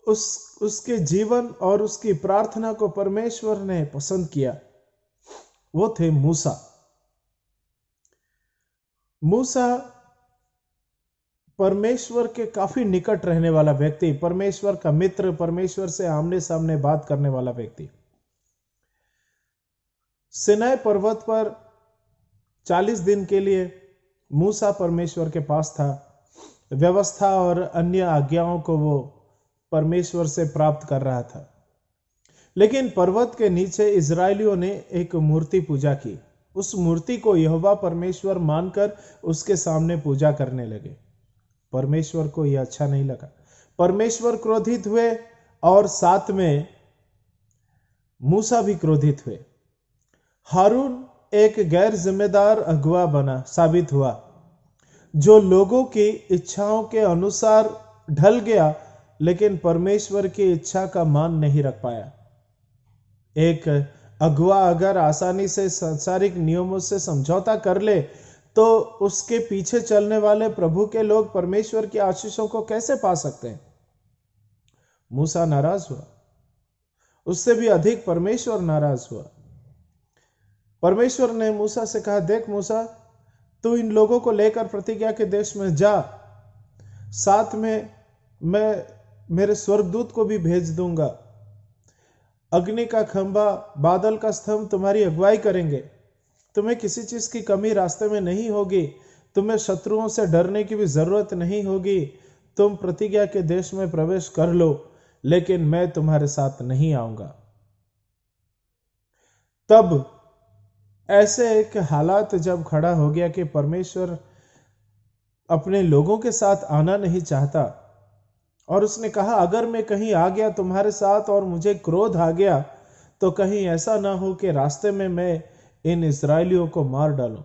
उसके जीवन और उसकी प्रार्थना को परमेश्वर ने पसंद किया, वो थे मूसा। मूसा परमेश्वर के काफी निकट रहने वाला व्यक्ति, परमेश्वर का मित्र, परमेश्वर से आमने सामने बात करने वाला व्यक्ति। सिनाई पर्वत पर 40 दिन के लिए मूसा परमेश्वर के पास था। व्यवस्था और अन्य आज्ञाओं को वो परमेश्वर से प्राप्त कर रहा था। लेकिन पर्वत के नीचे इजरायलियों ने एक मूर्ति पूजा की। उस मूर्ति को यहोवा परमेश्वर मानकर उसके सामने पूजा करने लगे। परमेश्वर को यह अच्छा नहीं लगा। परमेश्वर क्रोधित हुए और साथ में मूसा भी क्रोधित हुए। हारून एक गैर जिम्मेदार अगुवा बना साबित हुआ, जो लोगों की इच्छाओं के अनुसार ढल गया लेकिन परमेश्वर की इच्छा का मान नहीं रख पाया। एक अगुवा अगर आसानी से सांसारिक नियमों से समझौता कर ले तो उसके पीछे चलने वाले प्रभु के लोग परमेश्वर की आशीषों को कैसे पा सकते हैं? मूसा नाराज हुआ, उससे भी अधिक परमेश्वर नाराज हुआ। परमेश्वर ने मूसा से कहा, देख मूसा, तू इन लोगों को लेकर प्रतिज्ञा के देश में जा, साथ में मैं मेरे स्वर्गदूत को भी भेज दूंगा। अग्नि का खंभा, बादल का स्तंभ तुम्हारी अगुवाई करेंगे। तुम्हें किसी चीज की कमी रास्ते में नहीं होगी। तुम्हें शत्रुओं से डरने की भी जरूरत नहीं होगी। तुम प्रतिज्ञा के देश में प्रवेश कर लो, लेकिन मैं तुम्हारे साथ नहीं आऊंगा। तब ऐसे एक हालात जब खड़ा हो गया कि परमेश्वर अपने लोगों के साथ आना नहीं चाहता, और उसने कहा, अगर मैं कहीं आ गया तुम्हारे साथ और मुझे क्रोध आ गया तो कहीं ऐसा ना हो कि रास्ते में मैं इन इस्राएलियों को मार डालूं।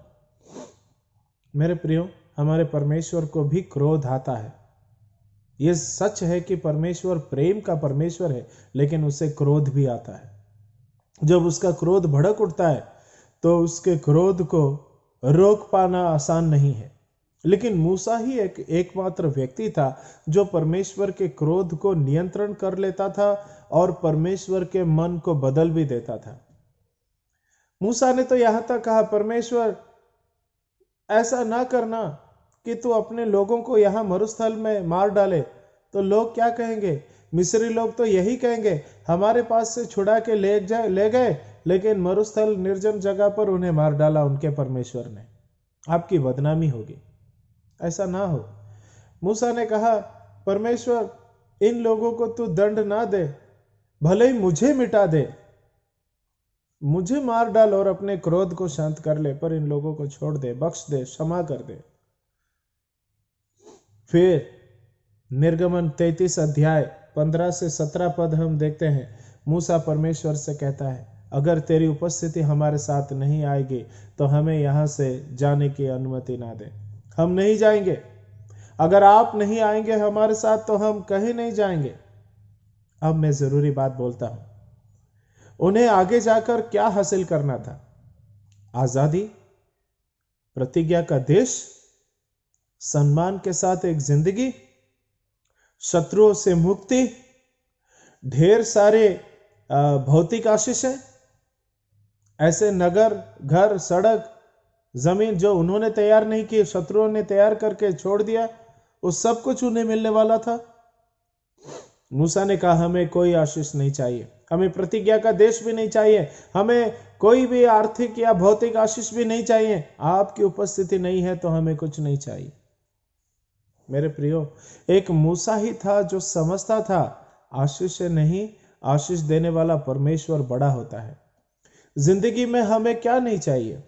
मेरे प्रियो, हमारे परमेश्वर को भी क्रोध आता है। यह सच है कि परमेश्वर प्रेम का परमेश्वर है, लेकिन उसे क्रोध भी आता है। जब उसका क्रोध भड़क उठता है तो उसके क्रोध को रोक पाना आसान नहीं है। लेकिन मूसा ही एकमात्र व्यक्ति था जो परमेश्वर के क्रोध को नियंत्रण कर लेता था और परमेश्वर के मन को बदल भी देता था। मूसा ने तो यहां तक कहा, परमेश्वर ऐसा ना करना कि तू अपने लोगों को यहां मरुस्थल में मार डाले, तो लोग क्या कहेंगे? मिस्री लोग तो यही कहेंगे, हमारे पास से छुड़ा के ले गए, लेकिन मरुस्थल निर्जन जगह पर उन्हें मार डाला उनके परमेश्वर ने। आपकी बदनामी होगी। ऐसा ना हो। मूसा ने कहा, परमेश्वर इन लोगों को तू दंड ना दे, भले ही मुझे मिटा दे, मुझे मार डाल और अपने क्रोध को शांत कर ले, पर इन लोगों को छोड़ दे, बख्श दे, क्षमा कर दे। फिर निर्गमन 33 अध्याय 15 से 17 पद हम देखते हैं। मूसा परमेश्वर से कहता है, अगर तेरी उपस्थिति हमारे साथ नहीं आएगी तो हमें यहां से जाने की अनुमति ना दे। हम नहीं जाएंगे। अगर आप नहीं आएंगे हमारे साथ तो हम कहीं नहीं जाएंगे। अब मैं जरूरी बात बोलता हूं। उन्हें आगे जाकर क्या हासिल करना था? आजादी, प्रतिज्ञा का देश, सम्मान के साथ एक जिंदगी, शत्रुओं से मुक्ति, ढेर सारे भौतिक आशीषें, ऐसे नगर, घर, सड़क, जमीन जो उन्होंने तैयार नहीं की, शत्रुओं ने तैयार करके छोड़ दिया, वो सब कुछ उन्हें मिलने वाला था। मूसा ने कहा, हमें कोई आशीष नहीं चाहिए, हमें प्रतिज्ञा का देश भी नहीं चाहिए, हमें कोई भी आर्थिक या भौतिक आशीष भी नहीं चाहिए। आपकी उपस्थिति नहीं है तो हमें कुछ नहीं चाहिए। मेरे प्रियो, एक मूसा ही था जो समझता था आशीष से नहीं, आशीष देने वाला परमेश्वर बड़ा होता है। जिंदगी में हमें क्या नहीं चाहिए?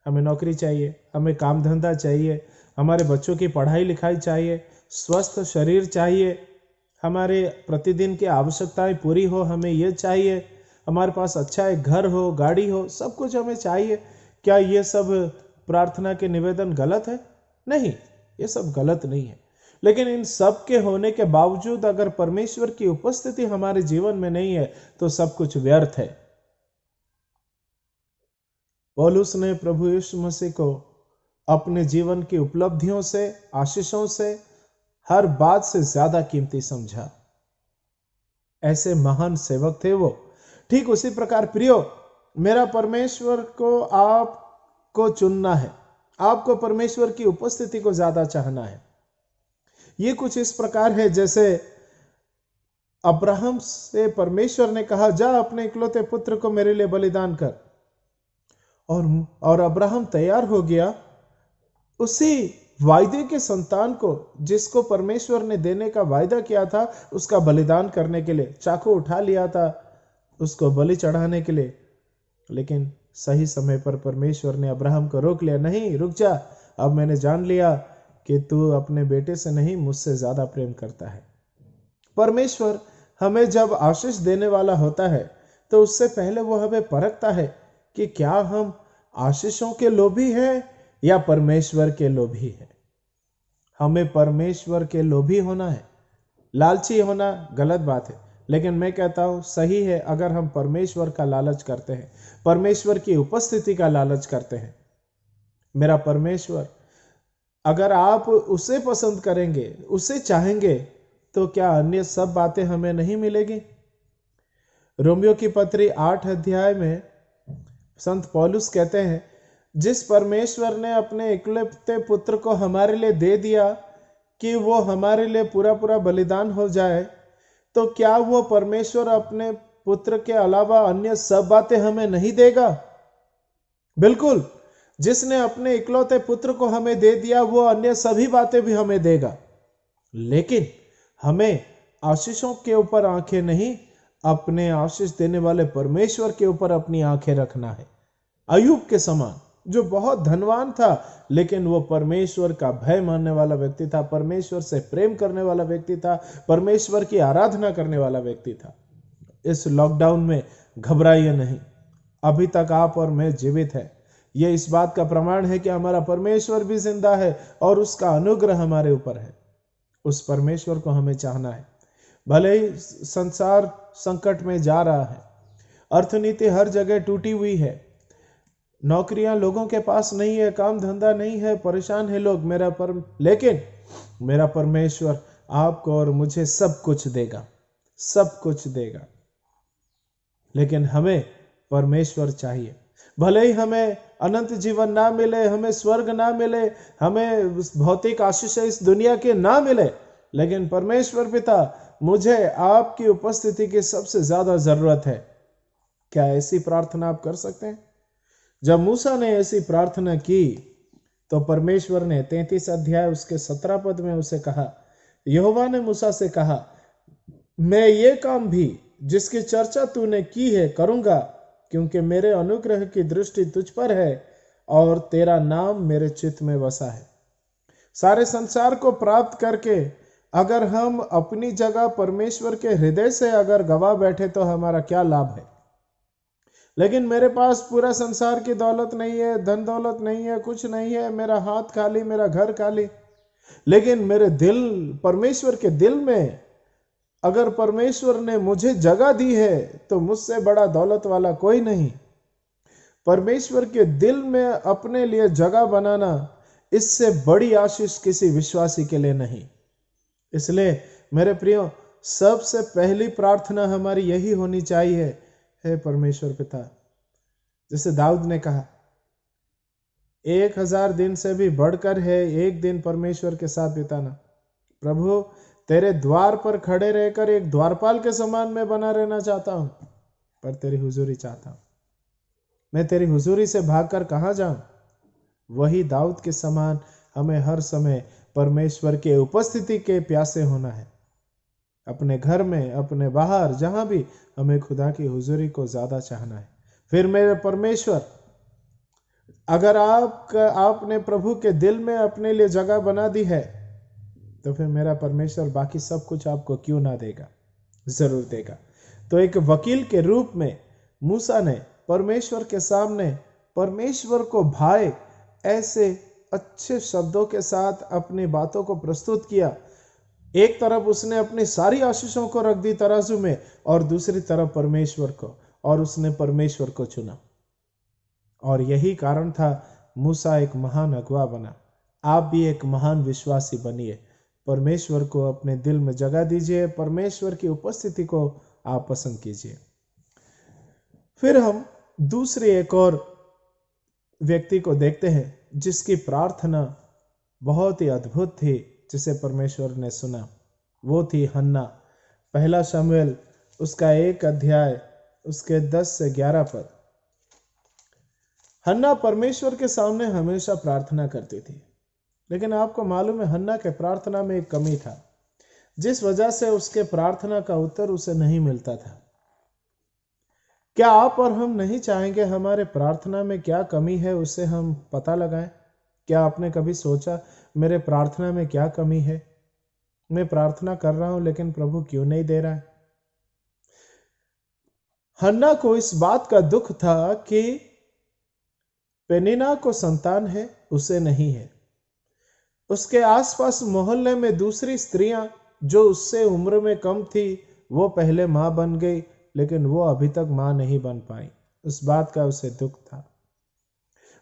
हमें नौकरी चाहिए, हमें काम धंधा चाहिए, हमारे बच्चों की पढ़ाई लिखाई चाहिए, स्वस्थ शरीर चाहिए, हमारे प्रतिदिन की आवश्यकताएं पूरी हो, हमें ये चाहिए, हमारे पास अच्छा एक घर हो, गाड़ी हो, सब कुछ हमें चाहिए। क्या ये सब प्रार्थना के निवेदन गलत है? नहीं, ये सब गलत नहीं है। लेकिन इन सब के होने के बावजूद अगर परमेश्वर की उपस्थिति हमारे जीवन में नहीं है तो सब कुछ व्यर्थ है। पौलुस ने प्रभु यीशु मसीह को अपने जीवन की उपलब्धियों से, आशीषों से, हर बात से ज्यादा कीमती समझा। ऐसे महान सेवक थे वो। ठीक उसी प्रकार प्रियो, मेरा परमेश्वर को आपको चुनना है, आपको परमेश्वर की उपस्थिति को ज्यादा चाहना है। ये कुछ इस प्रकार है जैसे अब्राहम से परमेश्वर ने कहा, जा अपने इकलौते पुत्र को मेरे लिए बलिदान कर, और अब्राहम तैयार हो गया उसी वायदे के संतान को जिसको परमेश्वर ने देने का वायदा किया था उसका बलिदान करने के लिए। चाकू उठा लिया था उसको बलि चढ़ाने के लिए, लेकिन सही समय पर परमेश्वर ने अब्राहम को रोक लिया। नहीं, रुक जा, अब मैंने जान लिया कि तू अपने बेटे से नहीं मुझसे ज्यादा प्रेम करता है। परमेश्वर हमें जब आशीष देने वाला होता है तो उससे पहले वो हमें परखता है कि क्या हम आशीषों के लोभी हैं या परमेश्वर के लोभी है। हमें परमेश्वर के लोभी होना है। लालची होना गलत बात है, लेकिन मैं कहता हूं सही है अगर हम परमेश्वर का लालच करते हैं, परमेश्वर की उपस्थिति का लालच करते हैं। मेरा परमेश्वर, अगर आप उसे पसंद करेंगे, उसे चाहेंगे, तो क्या अन्य सब बातें हमें नहीं मिलेगी? रोमियो की पत्री 8 अध्याय में संत पौलुस कहते हैं, जिस परमेश्वर ने अपने इकलौते पुत्र को हमारे लिए दे दिया कि वो हमारे लिए पूरा पूरा बलिदान हो जाए, तो क्या वो परमेश्वर अपने पुत्र के अलावा अन्य सब बातें हमें नहीं देगा? बिल्कुल, जिसने अपने इकलौते पुत्र को हमें दे दिया वो अन्य सभी बातें भी हमें देगा। लेकिन हमें आशीषों के ऊपर आंखें नहीं, अपने आशीष देने वाले परमेश्वर के ऊपर अपनी आंखें रखना है। अय्यूब के समान, जो बहुत धनवान था लेकिन वो परमेश्वर का भय मानने वाला व्यक्ति था, परमेश्वर से प्रेम करने वाला व्यक्ति था, परमेश्वर की आराधना करने वाला व्यक्ति था। इस लॉकडाउन में घबराइए नहीं, अभी तक आप और मैं जीवित है। यह इस बात का प्रमाण है कि हमारा परमेश्वर भी जिंदा है और उसका अनुग्रह हमारे ऊपर है। उस परमेश्वर को हमें चाहना है। भले ही संसार संकट में जा रहा है, अर्थनीति हर जगह टूटी हुई है, नौकरियां लोगों के पास नहीं है, काम धंधा नहीं है, परेशान है लोग, लेकिन मेरा परमेश्वर आपको और मुझे सब कुछ देगा, सब कुछ देगा। लेकिन हमें परमेश्वर चाहिए। भले ही हमें अनंत जीवन ना मिले, हमें स्वर्ग ना मिले, हमें भौतिक आशीष इस दुनिया के ना मिले, लेकिन परमेश्वर पिता, मुझे आपकी उपस्थिति की सबसे ज्यादा जरूरत है। क्या ऐसी प्रार्थना आप कर सकते हैं? जब मूसा ने ऐसी प्रार्थना की तो परमेश्वर ने 33 अध्याय उसके 17 पद में उसे कहा, यहोवा ने मूसा से कहा, मैं ये काम भी जिसकी चर्चा तूने की है करूंगा, क्योंकि मेरे अनुग्रह की दृष्टि तुझ पर है और तेरा नाम मेरे चित्त में बसा है। सारे संसार को प्राप्त करके अगर हम अपनी जगह परमेश्वर के हृदय से अगर गवा बैठे तो हमारा क्या लाभ है? लेकिन मेरे पास पूरा संसार की दौलत नहीं है, धन दौलत नहीं है, कुछ नहीं है, मेरा हाथ खाली, मेरा घर खाली, लेकिन मेरे दिल, परमेश्वर के दिल में अगर परमेश्वर ने मुझे जगह दी है तो मुझसे बड़ा दौलत वाला कोई नहीं। परमेश्वर के दिल में अपने लिए जगह बनाना, इससे बड़ी आशीष किसी विश्वासी के लिए नहीं। इसलिए मेरे प्रियो, सबसे पहली प्रार्थना हमारी यही होनी चाहिए, हे परमेश्वर पिता, जैसे दाऊद ने कहा, 1000 दिन से भी बढ़कर है एक दिन परमेश्वर के साथ बिताना। प्रभु, तेरे द्वार पर खड़े रहकर एक द्वारपाल के समान मैं बना रहना चाहता हूं, पर तेरी हुजूरी चाहता हूं। मैं तेरी हुजूरी से भागकर कहां जाऊं? वही दाऊद के समान हमें हर समय परमेश्वर के उपस्थिति के प्यासे होना है। अपने घर में, अपने बाहर, जहां भी हमें खुदा की हुजूरी को ज्यादा चाहना है। फिर मेरे परमेश्वर, अगर आपने प्रभु के दिल में अपने लिए जगह बना दी है तो फिर मेरा परमेश्वर बाकी सब कुछ आपको क्यों ना देगा? जरूर देगा। तो एक वकील के रूप में मूसा ने परमेश्वर के सामने परमेश्वर को भाए ऐसे अच्छे शब्दों के साथ अपनी बातों को प्रस्तुत किया। एक तरफ उसने अपनी सारी आशीषों को रख दी तराजू में और दूसरी तरफ परमेश्वर को, और उसने परमेश्वर को चुना। और यही कारण था मूसा एक महान अगुवा बना। आप भी एक महान विश्वासी बनिए। परमेश्वर को अपने दिल में जगह दीजिए, परमेश्वर की उपस्थिति को आप पसंद कीजिए। फिर हम दूसरी एक और व्यक्ति को देखते हैं जिसकी प्रार्थना बहुत ही अद्भुत थी, जिसे परमेश्वर ने सुना। वो थी हन्ना। पहला शमूएल उसका 1 अध्याय उसके 10 से 11 पद। हन्ना परमेश्वर के सामने हमेशा प्रार्थना करती थी, लेकिन आपको मालूम है हन्ना के प्रार्थना में एक कमी था, जिस वजह से उसके प्रार्थना का उत्तर उसे नहीं मिलता था। क्या आप और हम नहीं चाहेंगे हमारे प्रार्थना में क्या कमी है उसे हम पता लगाएं? क्या आपने कभी सोचा मेरे प्रार्थना में क्या कमी है? मैं प्रार्थना कर रहा हूं लेकिन प्रभु क्यों नहीं दे रहा है? हन्ना को इस बात का दुख था कि पेनिन्ना को संतान है, उसे नहीं है। उसके आसपास मोहल्ले में दूसरी स्त्रियां जो उससे उम्र में कम थी वो पहले मां बन गई, लेकिन वो अभी तक मां नहीं बन पाई। उस बात का उसे दुख था।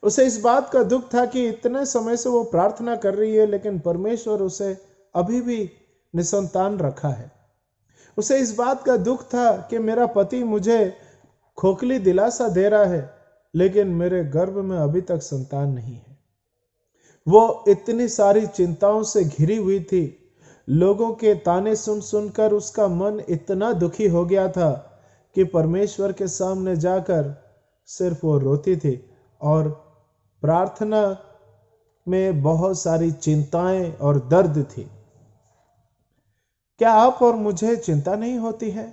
उसे इस बात का दुख था कि इतने समय से वो प्रार्थना कर रही है लेकिन परमेश्वर उसे अभी भी निसंतान रखा है। उसे इस बात का दुख था कि मेरा पति मुझे खोखली दिलासा दे रहा है लेकिन मेरे गर्भ में अभी तक संतान नहीं है। वो इतनी सारी चिंताओं से घिरी हुई थी। लोगों के ताने सुन सुनकर उसका मन इतना दुखी हो गया था कि परमेश्वर के सामने जाकर सिर्फ वो रोती थी और प्रार्थना में बहुत सारी चिंताएं और दर्द थी। क्या आप और मुझे चिंता नहीं होती है?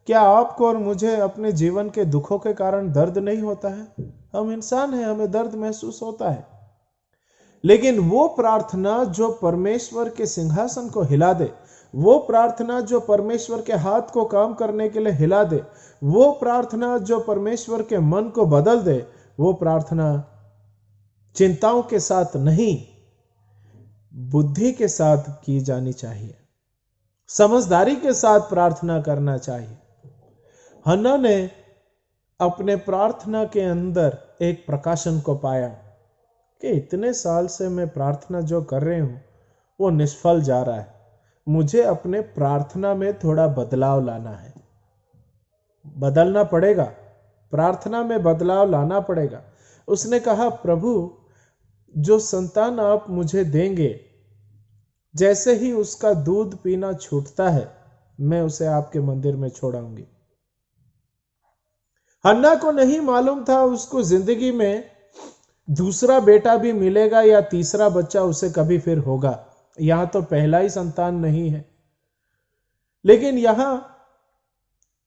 क्या आपको और मुझे अपने जीवन के दुखों के कारण दर्द नहीं होता है? हम इंसान हैं, हमें दर्द महसूस होता है। लेकिन वो प्रार्थना जो परमेश्वर के सिंहासन को हिला दे, वो प्रार्थना जो परमेश्वर के हाथ को काम करने के लिए हिला दे, वो प्रार्थना जो परमेश्वर के मन को बदल दे, वो प्रार्थना चिंताओं के साथ नहीं, बुद्धि के साथ की जानी चाहिए। समझदारी के साथ प्रार्थना करना चाहिए। हन्ना ने अपने प्रार्थना के अंदर एक प्रकाशन को पाया कि इतने साल से मैं प्रार्थना जो कर रही हूं वो निष्फल जा रहा है। मुझे अपने प्रार्थना में थोड़ा बदलाव लाना है, बदलना पड़ेगा, प्रार्थना में बदलाव लाना पड़ेगा। उसने कहा, प्रभु जो संतान आप मुझे देंगे जैसे ही उसका दूध पीना छूटता है, मैं उसे आपके मंदिर में छोड़ाऊंगी। हन्ना को नहीं मालूम था उसको जिंदगी में दूसरा बेटा भी मिलेगा या तीसरा बच्चा उसे कभी फिर होगा। यहां तो पहला ही संतान नहीं है, लेकिन यहां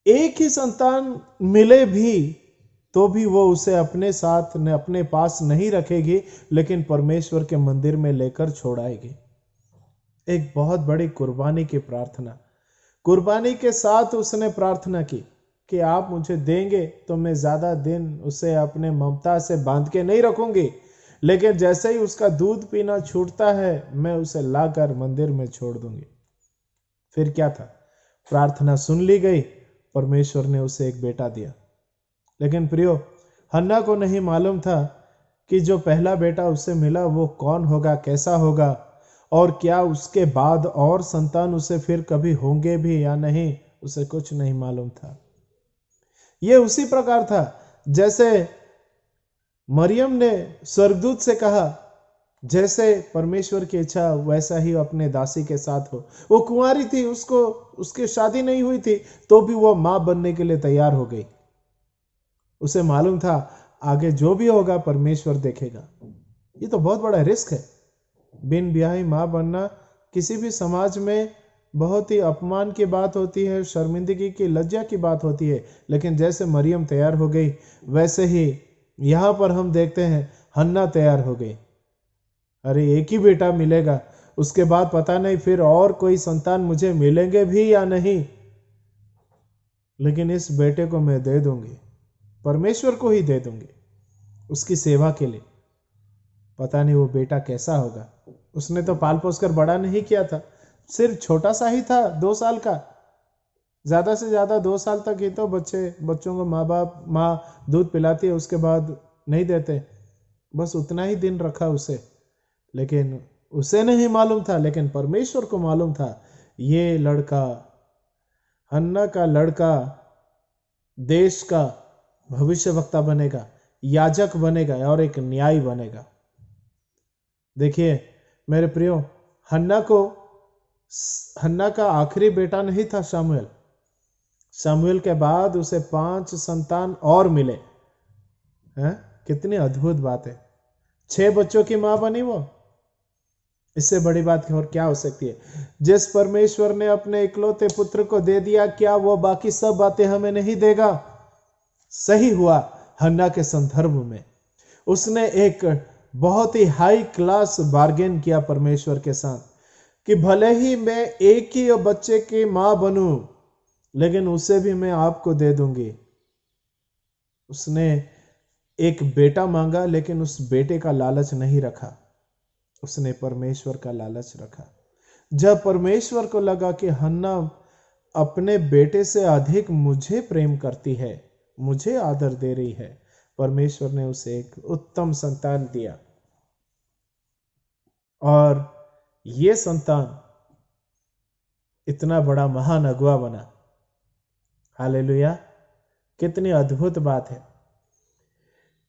एक ही संतान मिले भी तो भी वो उसे अपने साथ अपने पास नहीं रखेगी, लेकिन परमेश्वर के मंदिर में लेकर छोड़ाएगी। एक बहुत बड़ी कुर्बानी की प्रार्थना, कुर्बानी के साथ उसने प्रार्थना की कि आप मुझे देंगे तो मैं ज्यादा दिन उसे अपने ममता से बांध के नहीं रखूंगी, लेकिन जैसे ही उसका दूध पीना छूटता है मैं उसे लाकर मंदिर में छोड़ दूंगी। फिर क्या था, प्रार्थना सुन ली गई, परमेश्वर ने उसे एक बेटा दिया। लेकिन प्रियो, हन्ना को नहीं मालूम था कि जो पहला बेटा उसे मिला वो कौन होगा, कैसा होगा, और क्या उसके बाद और संतान उसे फिर कभी होंगे भी या नहीं, उसे कुछ नहीं मालूम था। यह उसी प्रकार था जैसे मरियम ने स्वर्गदूत से कहा, जैसे परमेश्वर की इच्छा वैसा ही अपने दासी के साथ हो। वो कुंवारी थी, उसको उसकी शादी नहीं हुई थी, तो भी वो मां बनने के लिए तैयार हो गई। उसे मालूम था आगे जो भी होगा परमेश्वर देखेगा। ये तो बहुत बड़ा रिस्क है। बिन ब्याही मां बनना किसी भी समाज में बहुत ही अपमान की बात होती है, शर्मिंदगी की, लज्जा की बात होती है। लेकिन जैसे मरियम तैयार हो गई, वैसे ही यहां पर हम देखते हैं हन्ना तैयार हो गई। अरे एक ही बेटा मिलेगा, उसके बाद पता नहीं फिर और कोई संतान मुझे मिलेंगे भी या नहीं, लेकिन इस बेटे को मैं दे दूंगी, परमेश्वर को ही दे दूंगी उसकी सेवा के लिए। पता नहीं वो बेटा कैसा होगा। उसने तो पाल पोस कर बड़ा नहीं किया था, सिर्फ छोटा सा ही था, 2 साल का। ज्यादा से ज्यादा 2 साल तक ही तो बच्चों को माँ दूध पिलाती है, उसके बाद नहीं देते। बस उतना ही दिन रखा उसे। लेकिन उसे नहीं मालूम था, लेकिन परमेश्वर को मालूम था, ये लड़का, हन्ना का लड़का, देश का भविष्यवक्ता बनेगा, याजक बनेगा और एक न्यायी बनेगा। देखिए मेरे प्रियो, हन्ना का आखिरी बेटा नहीं था शमूएल। शमूएल के बाद उसे 5 संतान और मिले हैं। कितनी अद्भुत बात है। 6 बच्चों की मां बनी वो। इससे बड़ी बात और क्या हो सकती है। जिस परमेश्वर ने अपने इकलौते पुत्र को दे दिया, क्या वो बाकी सब बातें हमें नहीं देगा। सही हुआ हन्ना के संदर्भ में। उसने एक बहुत ही हाई क्लास बार्गेन किया परमेश्वर के साथ कि भले ही मैं एक ही बच्चे की मां बनूं, लेकिन उसे भी मैं आपको दे दूंगी। उसने एक बेटा मांगा, लेकिन उस बेटे का लालच नहीं रखा, उसने परमेश्वर का लालच रखा। जब परमेश्वर को लगा कि हन्ना अपने बेटे से अधिक मुझे प्रेम करती है, मुझे आदर दे रही है, परमेश्वर ने उसे एक उत्तम संतान दिया। और ये संतान इतना बड़ा महान अगुआ बना। हालेलुया, कितनी अद्भुत बात है।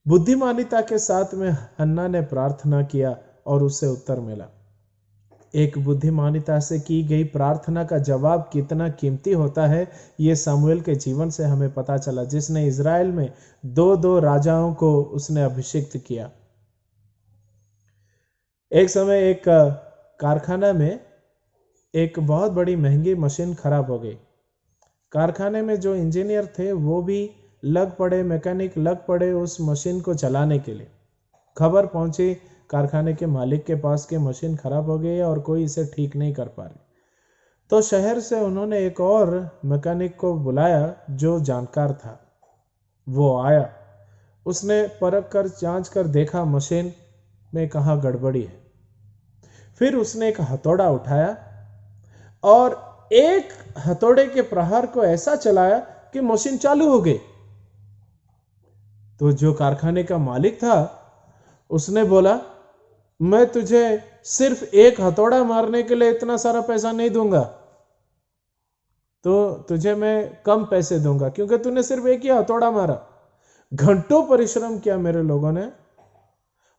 बुद्धिमानिता के साथ में हन्ना ने प्रार्थना किया और उसे उत्तर मिला। एक बुद्धिमानिता से की गई प्रार्थना का जवाब कितना कीमती होता है, यह शमूएल के जीवन से हमें पता चला, जिसने इज़राइल में 2 राजाओं को उसने अभिषिक्त किया। एक समय एक कारखाना में एक बहुत बड़ी महंगी मशीन खराब हो गई। कारखाने में जो इंजीनियर थे वो भी लग पड़े, मैकेनिक लग पड़े उस मशीन को चलाने के लिए। खबर पहुंची कारखाने के मालिक के पास कि मशीन खराब हो गई है और कोई इसे ठीक नहीं कर पा रहे। तो शहर से उन्होंने एक और मैकेनिक को बुलाया जो जानकार था। वो आया, उसने परख कर जांच कर देखा मशीन में कहाँ गड़बड़ी है। फिर उसने एक हथौड़ा उठाया और एक हथौड़े के प्रहार को ऐसा चलाया कि मशीन चालू हो गई। तो जो कारखाने का मालिक था उसने बोला, मैं तुझे सिर्फ एक हथौड़ा मारने के लिए इतना सारा पैसा नहीं दूंगा, तो तुझे मैं कम पैसे दूंगा, क्योंकि तूने सिर्फ एक ही हथौड़ा मारा। घंटों परिश्रम किया मेरे लोगों ने,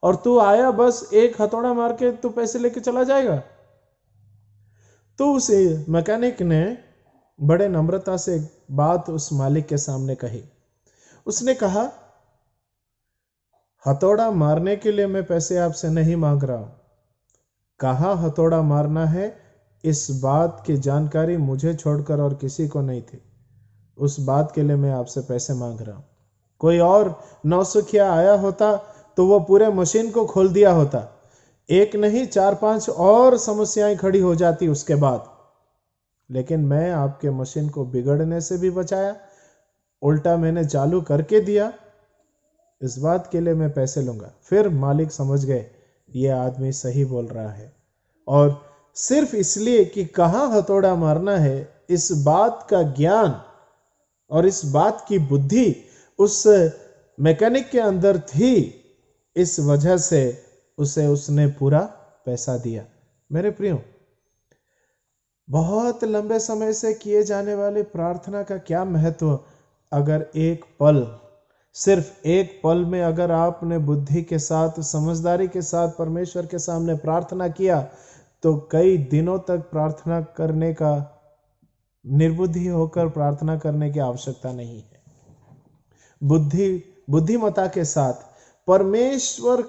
और तू आया बस एक हथौड़ा मार के तू पैसे लेके चला जाएगा। तो उस मैकेनिक ने बड़े नम्रता से एक बात उस मालिक के सामने कही। उसने कहा, हथौड़ा मारने के लिए मैं पैसे आपसे नहीं मांग रहा हूं। कहाँ हथौड़ा मारना है इस बात की जानकारी मुझे छोड़कर और किसी को नहीं थी। उस बात के लिए मैं आपसे पैसे मांग रहा हूं। कोई और नौसिखिया आया होता तो वो पूरे मशीन को खोल दिया होता। एक नहीं 4-5 और समस्याएं खड़ी हो जाती उसके बाद। लेकिन मैं आपके मशीन को बिगड़ने से भी बचाया, उल्टा मैंने चालू करके दिया। इस बात के लिए मैं पैसे लूंगा। फिर मालिक समझ गए ये आदमी सही बोल रहा है, और सिर्फ इसलिए कि कहाँ हथौड़ा मारना है इस बात का ज्ञान और इस बात की बुद्धि उस मैकेनिक के अंदर थी। इस वजह से उसने पूरा पैसा दिया। मेरे प्रियो, बहुत लंबे समय से किए जाने वाली प्रार्थना का क्या महत्व, अगर एक पल, सिर्फ एक पल में अगर आपने बुद्धि के साथ, समझदारी के साथ परमेश्वर के सामने प्रार्थना किया तो कई दिनों तक प्रार्थना करने का, निर्बुद्धि होकर प्रार्थना करने की आवश्यकता नहीं है। बुद्धिमता के साथ परमेश्वर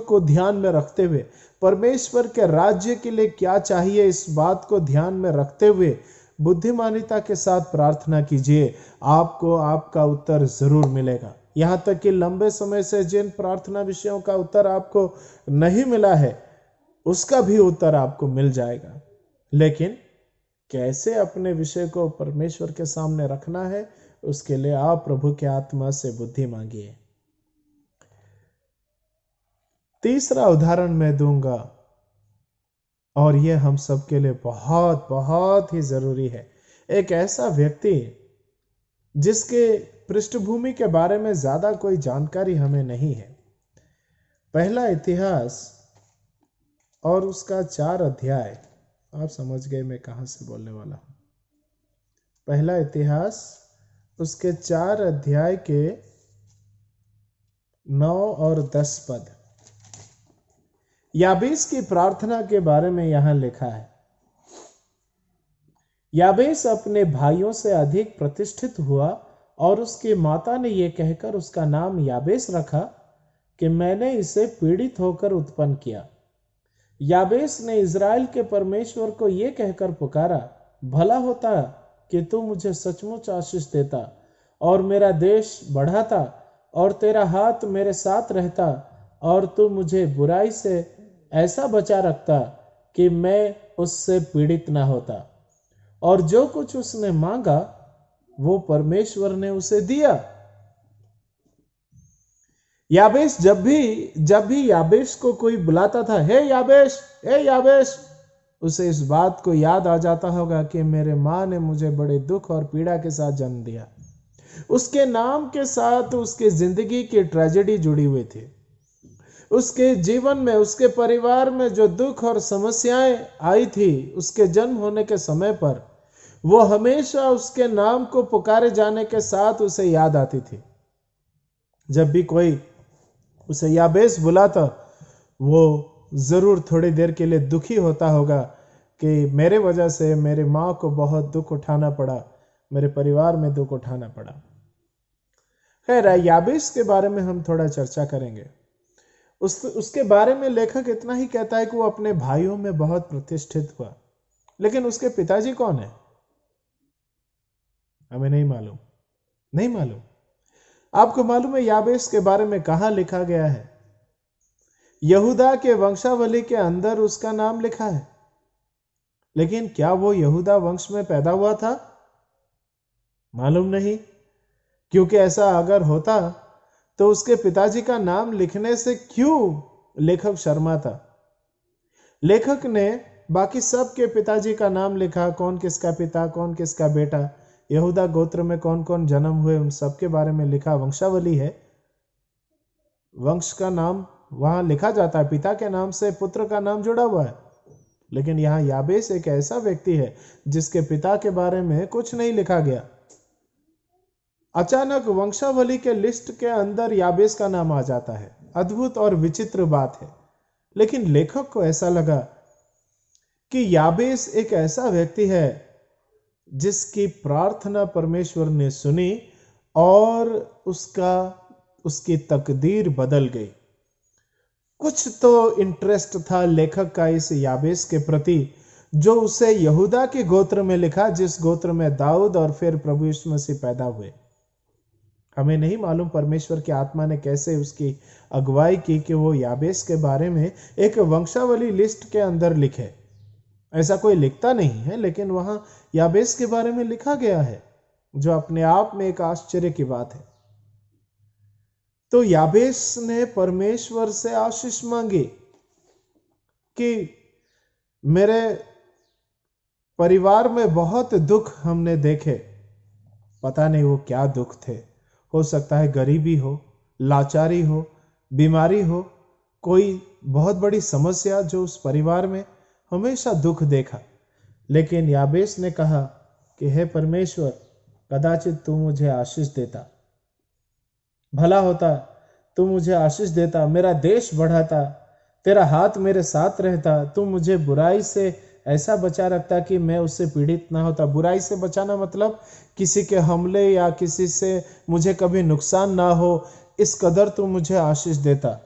को ध्यान में रखते हुए, परमेश्वर के राज्य के लिए क्या चाहिए इस बात को ध्यान में रखते हुए बुद्धिमानिता के साथ प्रार्थना कीजिए। आपको आपका उत्तर जरूर मिलेगा। यहां तक कि लंबे समय से जिन प्रार्थना विषयों का उत्तर आपको नहीं मिला है उसका भी उत्तर आपको मिल जाएगा। लेकिन कैसे अपने विषय को परमेश्वर के सामने रखना है, उसके लिए आप प्रभु के आत्मा से बुद्धि मांगिए। तीसरा उदाहरण मैं दूंगा, और यह हम सबके लिए बहुत बहुत ही जरूरी है। एक ऐसा व्यक्ति जिसके पृष्ठभूमि के बारे में ज्यादा कोई जानकारी हमें नहीं है। पहला इतिहास और उसका 4 अध्याय, आप समझ गए मैं कहां से बोलने वाला हूं। पहला इतिहास उसके 4 अध्याय के 9 और 10 पद, याबेस की प्रार्थना के बारे में यहां लिखा है। याबेस अपने भाइयों से अधिक प्रतिष्ठित हुआ और उसकी माता ने यह कहकर उसका नाम याबेस रखा कि मैंने इसे पीड़ित होकर उत्पन्न किया। याबेस ने इज़राइल के परमेश्वर को यह कहकर पुकारा, भला होता कि तू मुझे सचमुच आशीष देता और मेरा देश बढ़ाता और तेरा हाथ मेरे साथ रहता और तू मुझे बुराई से ऐसा बचा रखता कि मैं उससे पीड़ित ना होता। और जो कुछ उसने मांगा वो परमेश्वर ने उसे दिया। याबेस जब भी याबेस को कोई बुलाता था, हे याबेस, हे याबेस, उसे इस बात को याद आ जाता होगा कि मेरे माँ ने मुझे बड़े दुख और पीड़ा के साथ जन्म दिया। उसके नाम के साथ उसकी जिंदगी की ट्रेजेडी जुड़ी हुई थी। उसके जीवन में, उसके परिवार में जो दुख और समस्याएं आई थी उसके जन्म होने के समय पर, वो हमेशा उसके नाम को पुकारे जाने के साथ उसे याद आती थी। जब भी कोई उसे याबेस बुलाता वो जरूर थोड़ी देर के लिए दुखी होता होगा कि मेरे वजह से मेरी माँ को बहुत दुख उठाना पड़ा, मेरे परिवार में दुख उठाना पड़ा। खैर, याबेस के बारे में हम थोड़ा चर्चा करेंगे। उसके बारे में लेखक इतना ही कहता है कि वो अपने भाइयों में बहुत प्रतिष्ठित हुआ। लेकिन उसके पिताजी कौन है हमें नहीं मालूम। आपको मालूम है याबेस के बारे में कहां लिखा गया है? यहूदा के वंशावली के अंदर उसका नाम लिखा है। लेकिन क्या वो यहूदा वंश में पैदा हुआ था? मालूम नहीं, क्योंकि ऐसा अगर होता तो उसके पिताजी का नाम लिखने से क्यों लेखक शर्माता? लेखक ने बाकी सब के पिताजी का नाम लिखा, कौन किसका पिता, कौन किसका बेटा, यहूदा गोत्र में कौन कौन जन्म हुए, उन सब के बारे में लिखा। वंशावली है, वंश का नाम वहां लिखा जाता है, पिता के नाम से पुत्र का नाम जुड़ा हुआ है। लेकिन यहां याबेस एक ऐसा व्यक्ति है जिसके पिता के बारे में कुछ नहीं लिखा गया। अचानक वंशावली के लिस्ट के अंदर याबेस का नाम आ जाता है। अद्भुत और विचित्र बात है। लेकिन लेखक को ऐसा लगा कि याबेस एक ऐसा व्यक्ति है जिसकी प्रार्थना परमेश्वर ने सुनी और उसकी तकदीर बदल गई। कुछ तो इंटरेस्ट था लेखक का इस याबेस के प्रति, जो उसे यहूदा के गोत्र में लिखा, जिस गोत्र में दाऊद और फिर प्रभु यीशु मसीह पैदा हुए। हमें नहीं मालूम परमेश्वर की आत्मा ने कैसे उसकी अगुवाई की कि वो याबेस के बारे में एक वंशावली लिस्ट के अंदर लिखे। ऐसा कोई लिखता नहीं है, लेकिन वहां याबेस के बारे में लिखा गया है, जो अपने आप में एक आश्चर्य की बात है। तो याबेस ने परमेश्वर से आशीष मांगी कि मेरे परिवार में बहुत दुख हमने देखे। पता नहीं वो क्या दुख थे, हो सकता है गरीबी हो, लाचारी हो, बीमारी हो, कोई बहुत बड़ी समस्या जो उस परिवार में हमेशा दुख देखा। लेकिन याबेस ने कहा कि हे परमेश्वर, कदाचित तू मुझे आशीष देता, भला होता, तू मुझे आशीष देता, मेरा देश बढ़ाता, तेरा हाथ मेरे साथ रहता, तू मुझे बुराई से ऐसा बचा रखता कि मैं उससे पीड़ित ना होता। बुराई से बचाना मतलब किसी के हमले या किसी से मुझे कभी नुकसान ना हो, इस कदर तू मुझे आशीष देता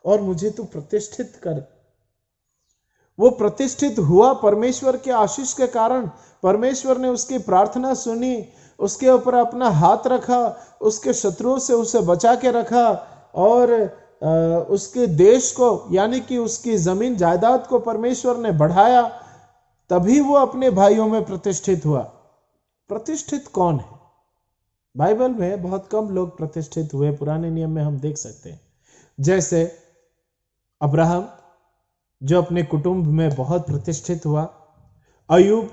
और मुझे तू प्रतिष्ठित कर। वो प्रतिष्ठित हुआ परमेश्वर के आशीष के कारण। परमेश्वर ने उसकी प्रार्थना सुनी, उसके ऊपर अपना हाथ रखा, उसके शत्रुओं से उसे बचा के रखा और उसके देश को यानी कि उसकी जमीन जायदाद को परमेश्वर ने बढ़ाया। तभी वो अपने भाइयों में प्रतिष्ठित हुआ। प्रतिष्ठित कौन है? बाइबल में बहुत कम लोग प्रतिष्ठित हुए। पुराने नियम में हम देख सकते हैं, जैसे अब्राहम जो अपने कुटुंब में बहुत प्रतिष्ठित हुआ, अयूब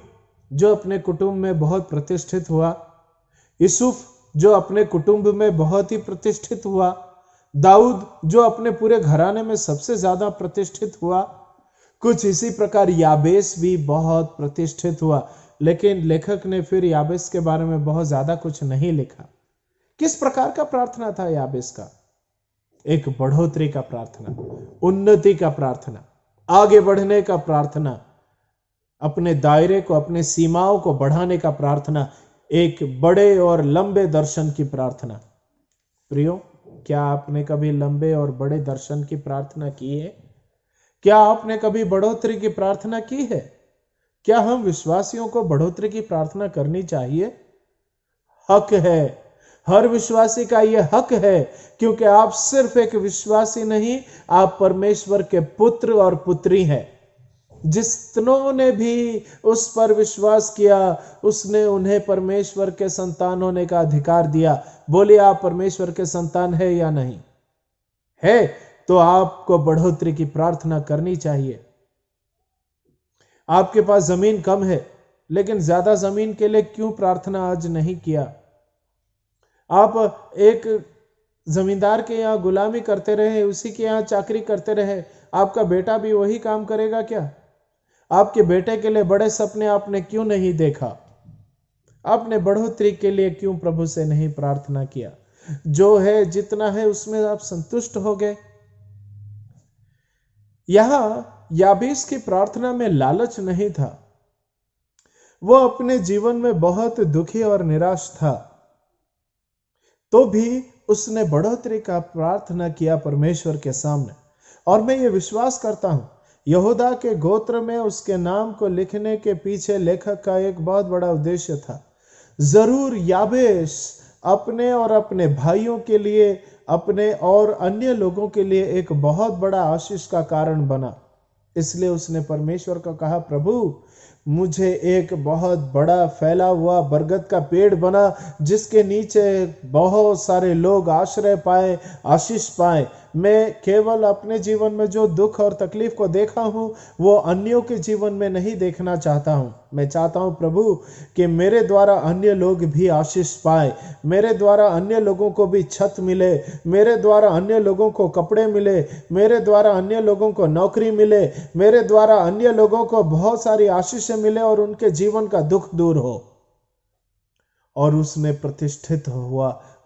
जो अपने कुटुंब में बहुत प्रतिष्ठित हुआ, यूसुफ जो अपने कुटुंब में बहुत ही प्रतिष्ठित हुआ, दाऊद जो अपने पूरे घराने में सबसे ज्यादा प्रतिष्ठित हुआ। कुछ इसी प्रकार याबेस भी बहुत प्रतिष्ठित हुआ, लेकिन लेखक ने फिर याबेस के बारे में बहुत ज्यादा कुछ नहीं लिखा। किस प्रकार का प्रार्थना था याबेस का? एक बढ़ोतरी का प्रार्थना, उन्नति का प्रार्थना, आगे बढ़ने का प्रार्थना, अपने दायरे को, अपने सीमाओं को बढ़ाने का प्रार्थना, एक बड़े और लंबे दर्शन की प्रार्थना। प्रियो, क्या आपने कभी लंबे और बड़े दर्शन की प्रार्थना की है? क्या आपने कभी बढ़ोतरी की प्रार्थना की है? क्या हम विश्वासियों को बढ़ोतरी की प्रार्थना करनी चाहिए? हक है, हर विश्वासी का यह हक है, क्योंकि आप सिर्फ एक विश्वासी नहीं, आप परमेश्वर के पुत्र और पुत्री हैं। जितनों ने भी उस पर विश्वास किया, उसने उन्हें परमेश्वर के संतान होने का अधिकार दिया। बोलिए, आप परमेश्वर के संतान है या नहीं है? तो आपको बढ़ोतरी की प्रार्थना करनी चाहिए। आपके पास जमीन कम है, लेकिन ज्यादा जमीन के लिए क्यों प्रार्थना आज नहीं किया? आप एक जमींदार के यहाँ गुलामी करते रहे, उसी के यहाँ चाकरी करते रहे, आपका बेटा भी वही काम करेगा क्या? आपके बेटे के लिए बड़े सपने आपने क्यों नहीं देखा? आपने बढ़ोतरी के लिए क्यों प्रभु से नहीं प्रार्थना किया? जो है, जितना है, उसमें आप संतुष्ट हो गए। यहां याबेस की प्रार्थना में लालच नहीं था। वो अपने जीवन में बहुत दुखी और निराश था, तो भी उसने बढ़ोतरी का प्रार्थना किया परमेश्वर के सामने। और मैं ये विश्वास करता हूं, यहूदा के गोत्र में उसके नाम को लिखने के पीछे लेखक का एक बहुत बड़ा उद्देश्य था। जरूर याबेस अपने और अपने भाइयों के लिए, अपने और अन्य लोगों के लिए एक बहुत बड़ा आशीष का कारण बना। इसलिए उसने परमेश्वर को कहा, प्रभु मुझे एक बहुत बड़ा फैला हुआ बरगद का पेड़ बना, जिसके नीचे बहुत सारे लोग आश्रय पाए, आशीष पाए। मैं केवल अपने जीवन में जो दुख और तकलीफ को देखा हूं, वो अन्यों के जीवन में नहीं देखना चाहता हूं। मैं चाहता हूं प्रभु कि मेरे द्वारा अन्य लोग भी आशीष पाए, मेरे द्वारा अन्य लोगों को भी छत मिले, मेरे द्वारा अन्य लोगों को कपड़े मिले, मेरे द्वारा अन्य लोगों को नौकरी मिले, मेरे द्वारा अन्य लोगों को बहुत सारी आशीष मिले और उनके जीवन का दुख दूर हो। और उसने प्रतिष्ठित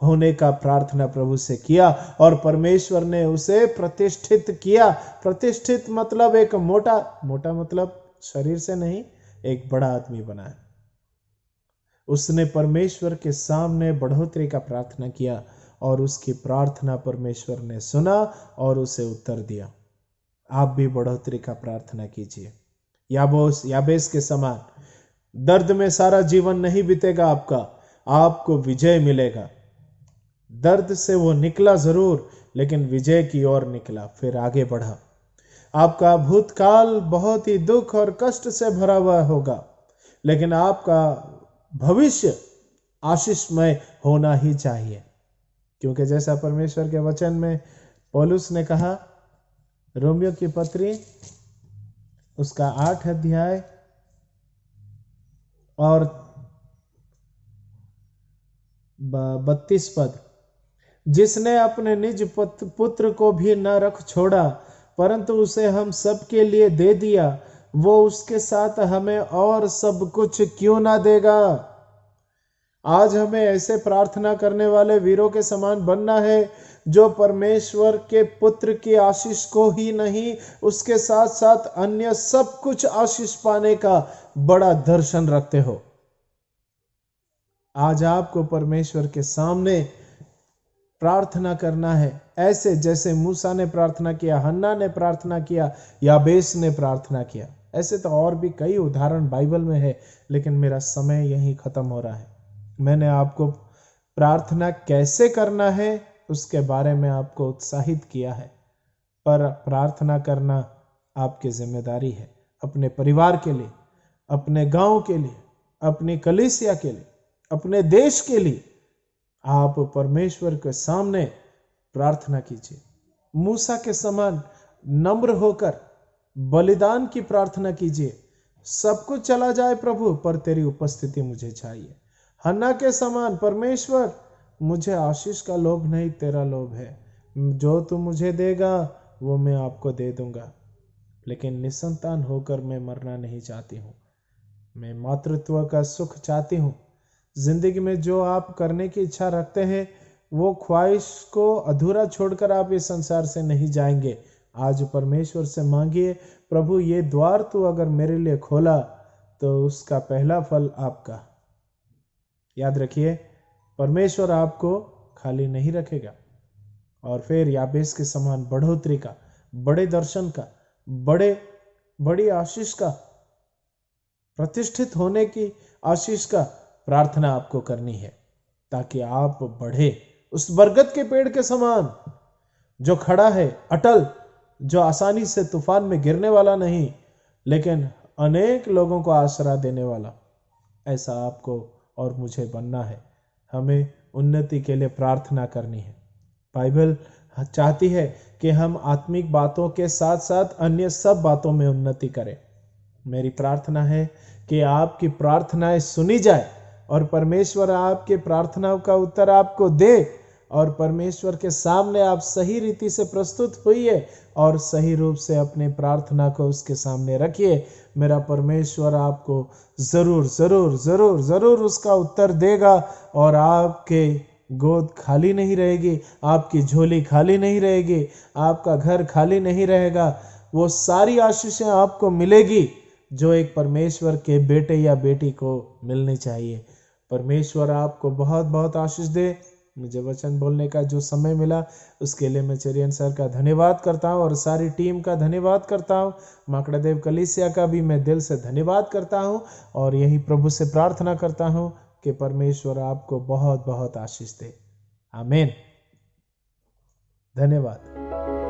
होने का प्रार्थना प्रभु से किया और परमेश्वर ने उसे प्रतिष्ठित किया। प्रतिष्ठित मतलब एक मोटा मतलब शरीर से नहीं, एक बड़ा आदमी बनाया। उसने परमेश्वर के सामने बढ़ोतरी का प्रार्थना किया और उसकी प्रार्थना परमेश्वर ने सुना और उसे उत्तर दिया। आप भी बढ़ोतरी का प्रार्थना कीजिए। याबेस के समान दर्द में सारा जीवन नहीं बीतेगा आपका, आपको विजय मिलेगा। दर्द से वो निकला जरूर, लेकिन विजय की ओर निकला, फिर आगे बढ़ा। आपका भूतकाल बहुत ही दुख और कष्ट से भरा हुआ होगा, लेकिन आपका भविष्य आशीषमय होना ही चाहिए, क्योंकि जैसा परमेश्वर के वचन में पौलुस ने कहा, रोमियो की पत्री उसका 8 अध्याय और 32 पद, जिसने अपने निज पुत्र को भी न रख छोड़ा परंतु उसे हम सबके लिए दे दिया, वो उसके साथ हमें और सब कुछ क्यों ना देगा। आज हमें ऐसे प्रार्थना करने वाले वीरों के समान बनना है, जो परमेश्वर के पुत्र की आशीष को ही नहीं, उसके साथ साथ अन्य सब कुछ आशीष पाने का बड़ा दर्शन रखते हो। आज आपको परमेश्वर के सामने प्रार्थना करना है, ऐसे जैसे मूसा ने प्रार्थना किया, हन्ना ने प्रार्थना किया, याबेस ने प्रार्थना किया। ऐसे तो और भी कई उदाहरण बाइबल में है, लेकिन मेरा समय यहीं खत्म हो रहा है। मैंने आपको प्रार्थना कैसे करना है उसके बारे में आपको उत्साहित किया है, पर प्रार्थना करना आपकी जिम्मेदारी है, अपने परिवार के लिए, अपने गांव के लिए, अपनी कलीसिया के लिए, अपने देश के लिए। आप परमेश्वर के सामने प्रार्थना कीजिए, मूसा के समान नम्र होकर बलिदान की प्रार्थना कीजिए। सब कुछ चला जाए प्रभु, पर तेरी उपस्थिति मुझे चाहिए। हन्ना के समान, परमेश्वर मुझे आशीष का लोभ नहीं, तेरा लोभ है, जो तू मुझे देगा वो मैं आपको दे दूंगा, लेकिन निसंतान होकर मैं मरना नहीं चाहती हूँ, मैं मातृत्व का सुख चाहती हूँ। जिंदगी में जो आप करने की इच्छा रखते हैं, वो ख्वाहिश को अधूरा छोड़कर आप इस संसार से नहीं जाएंगे। आज परमेश्वर से मांगिए, प्रभु ये द्वार तू अगर मेरे लिए खोला तो उसका पहला फल आपका। याद रखिए, परमेश्वर आपको खाली नहीं रखेगा। और फिर याबेस के समान बढ़ोतरी का, बड़े दर्शन का, बड़ी आशीष का, प्रतिष्ठित होने की आशीष का प्रार्थना आपको करनी है, ताकि आप बढ़े उस बरगद के पेड़ के समान, जो खड़ा है अटल, जो आसानी से तूफान में गिरने वाला नहीं, लेकिन अनेक लोगों को आसरा देने वाला। ऐसा आपको और मुझे बनना है। हमें उन्नति के लिए प्रार्थना करनी है। बाइबल चाहती है कि हम आत्मिक बातों के साथ साथ अन्य सब बातों में उन्नति करें। मेरी प्रार्थना है कि आपकी प्रार्थनाएं सुनी जाए और परमेश्वर आपके प्रार्थनाओं का उत्तर आपको दे, और परमेश्वर के सामने आप सही रीति से प्रस्तुत होइए और सही रूप से अपने प्रार्थना को उसके सामने रखिए। मेरा परमेश्वर आपको जरूर जरूर जरूर जरूर उसका उत्तर देगा, और आपके गोद खाली नहीं रहेगी, आपकी झोली खाली नहीं रहेगी, आपका घर खाली नहीं रहेगा। वो सारी आशीषें आपको मिलेगी जो एक परमेश्वर के बेटे या बेटी को मिलनी चाहिए। परमेश्वर आपको बहुत बहुत आशीष दे। मुझे वचन बोलने का जो समय मिला उसके लिए मैं चेरियन सर का धन्यवाद करता हूँ और सारी टीम का धन्यवाद करता हूँ। माकड़ादेव कलीसिया का भी मैं दिल से धन्यवाद करता हूँ, और यही प्रभु से प्रार्थना करता हूँ कि परमेश्वर आपको बहुत बहुत आशीष दे। आमीन। धन्यवाद।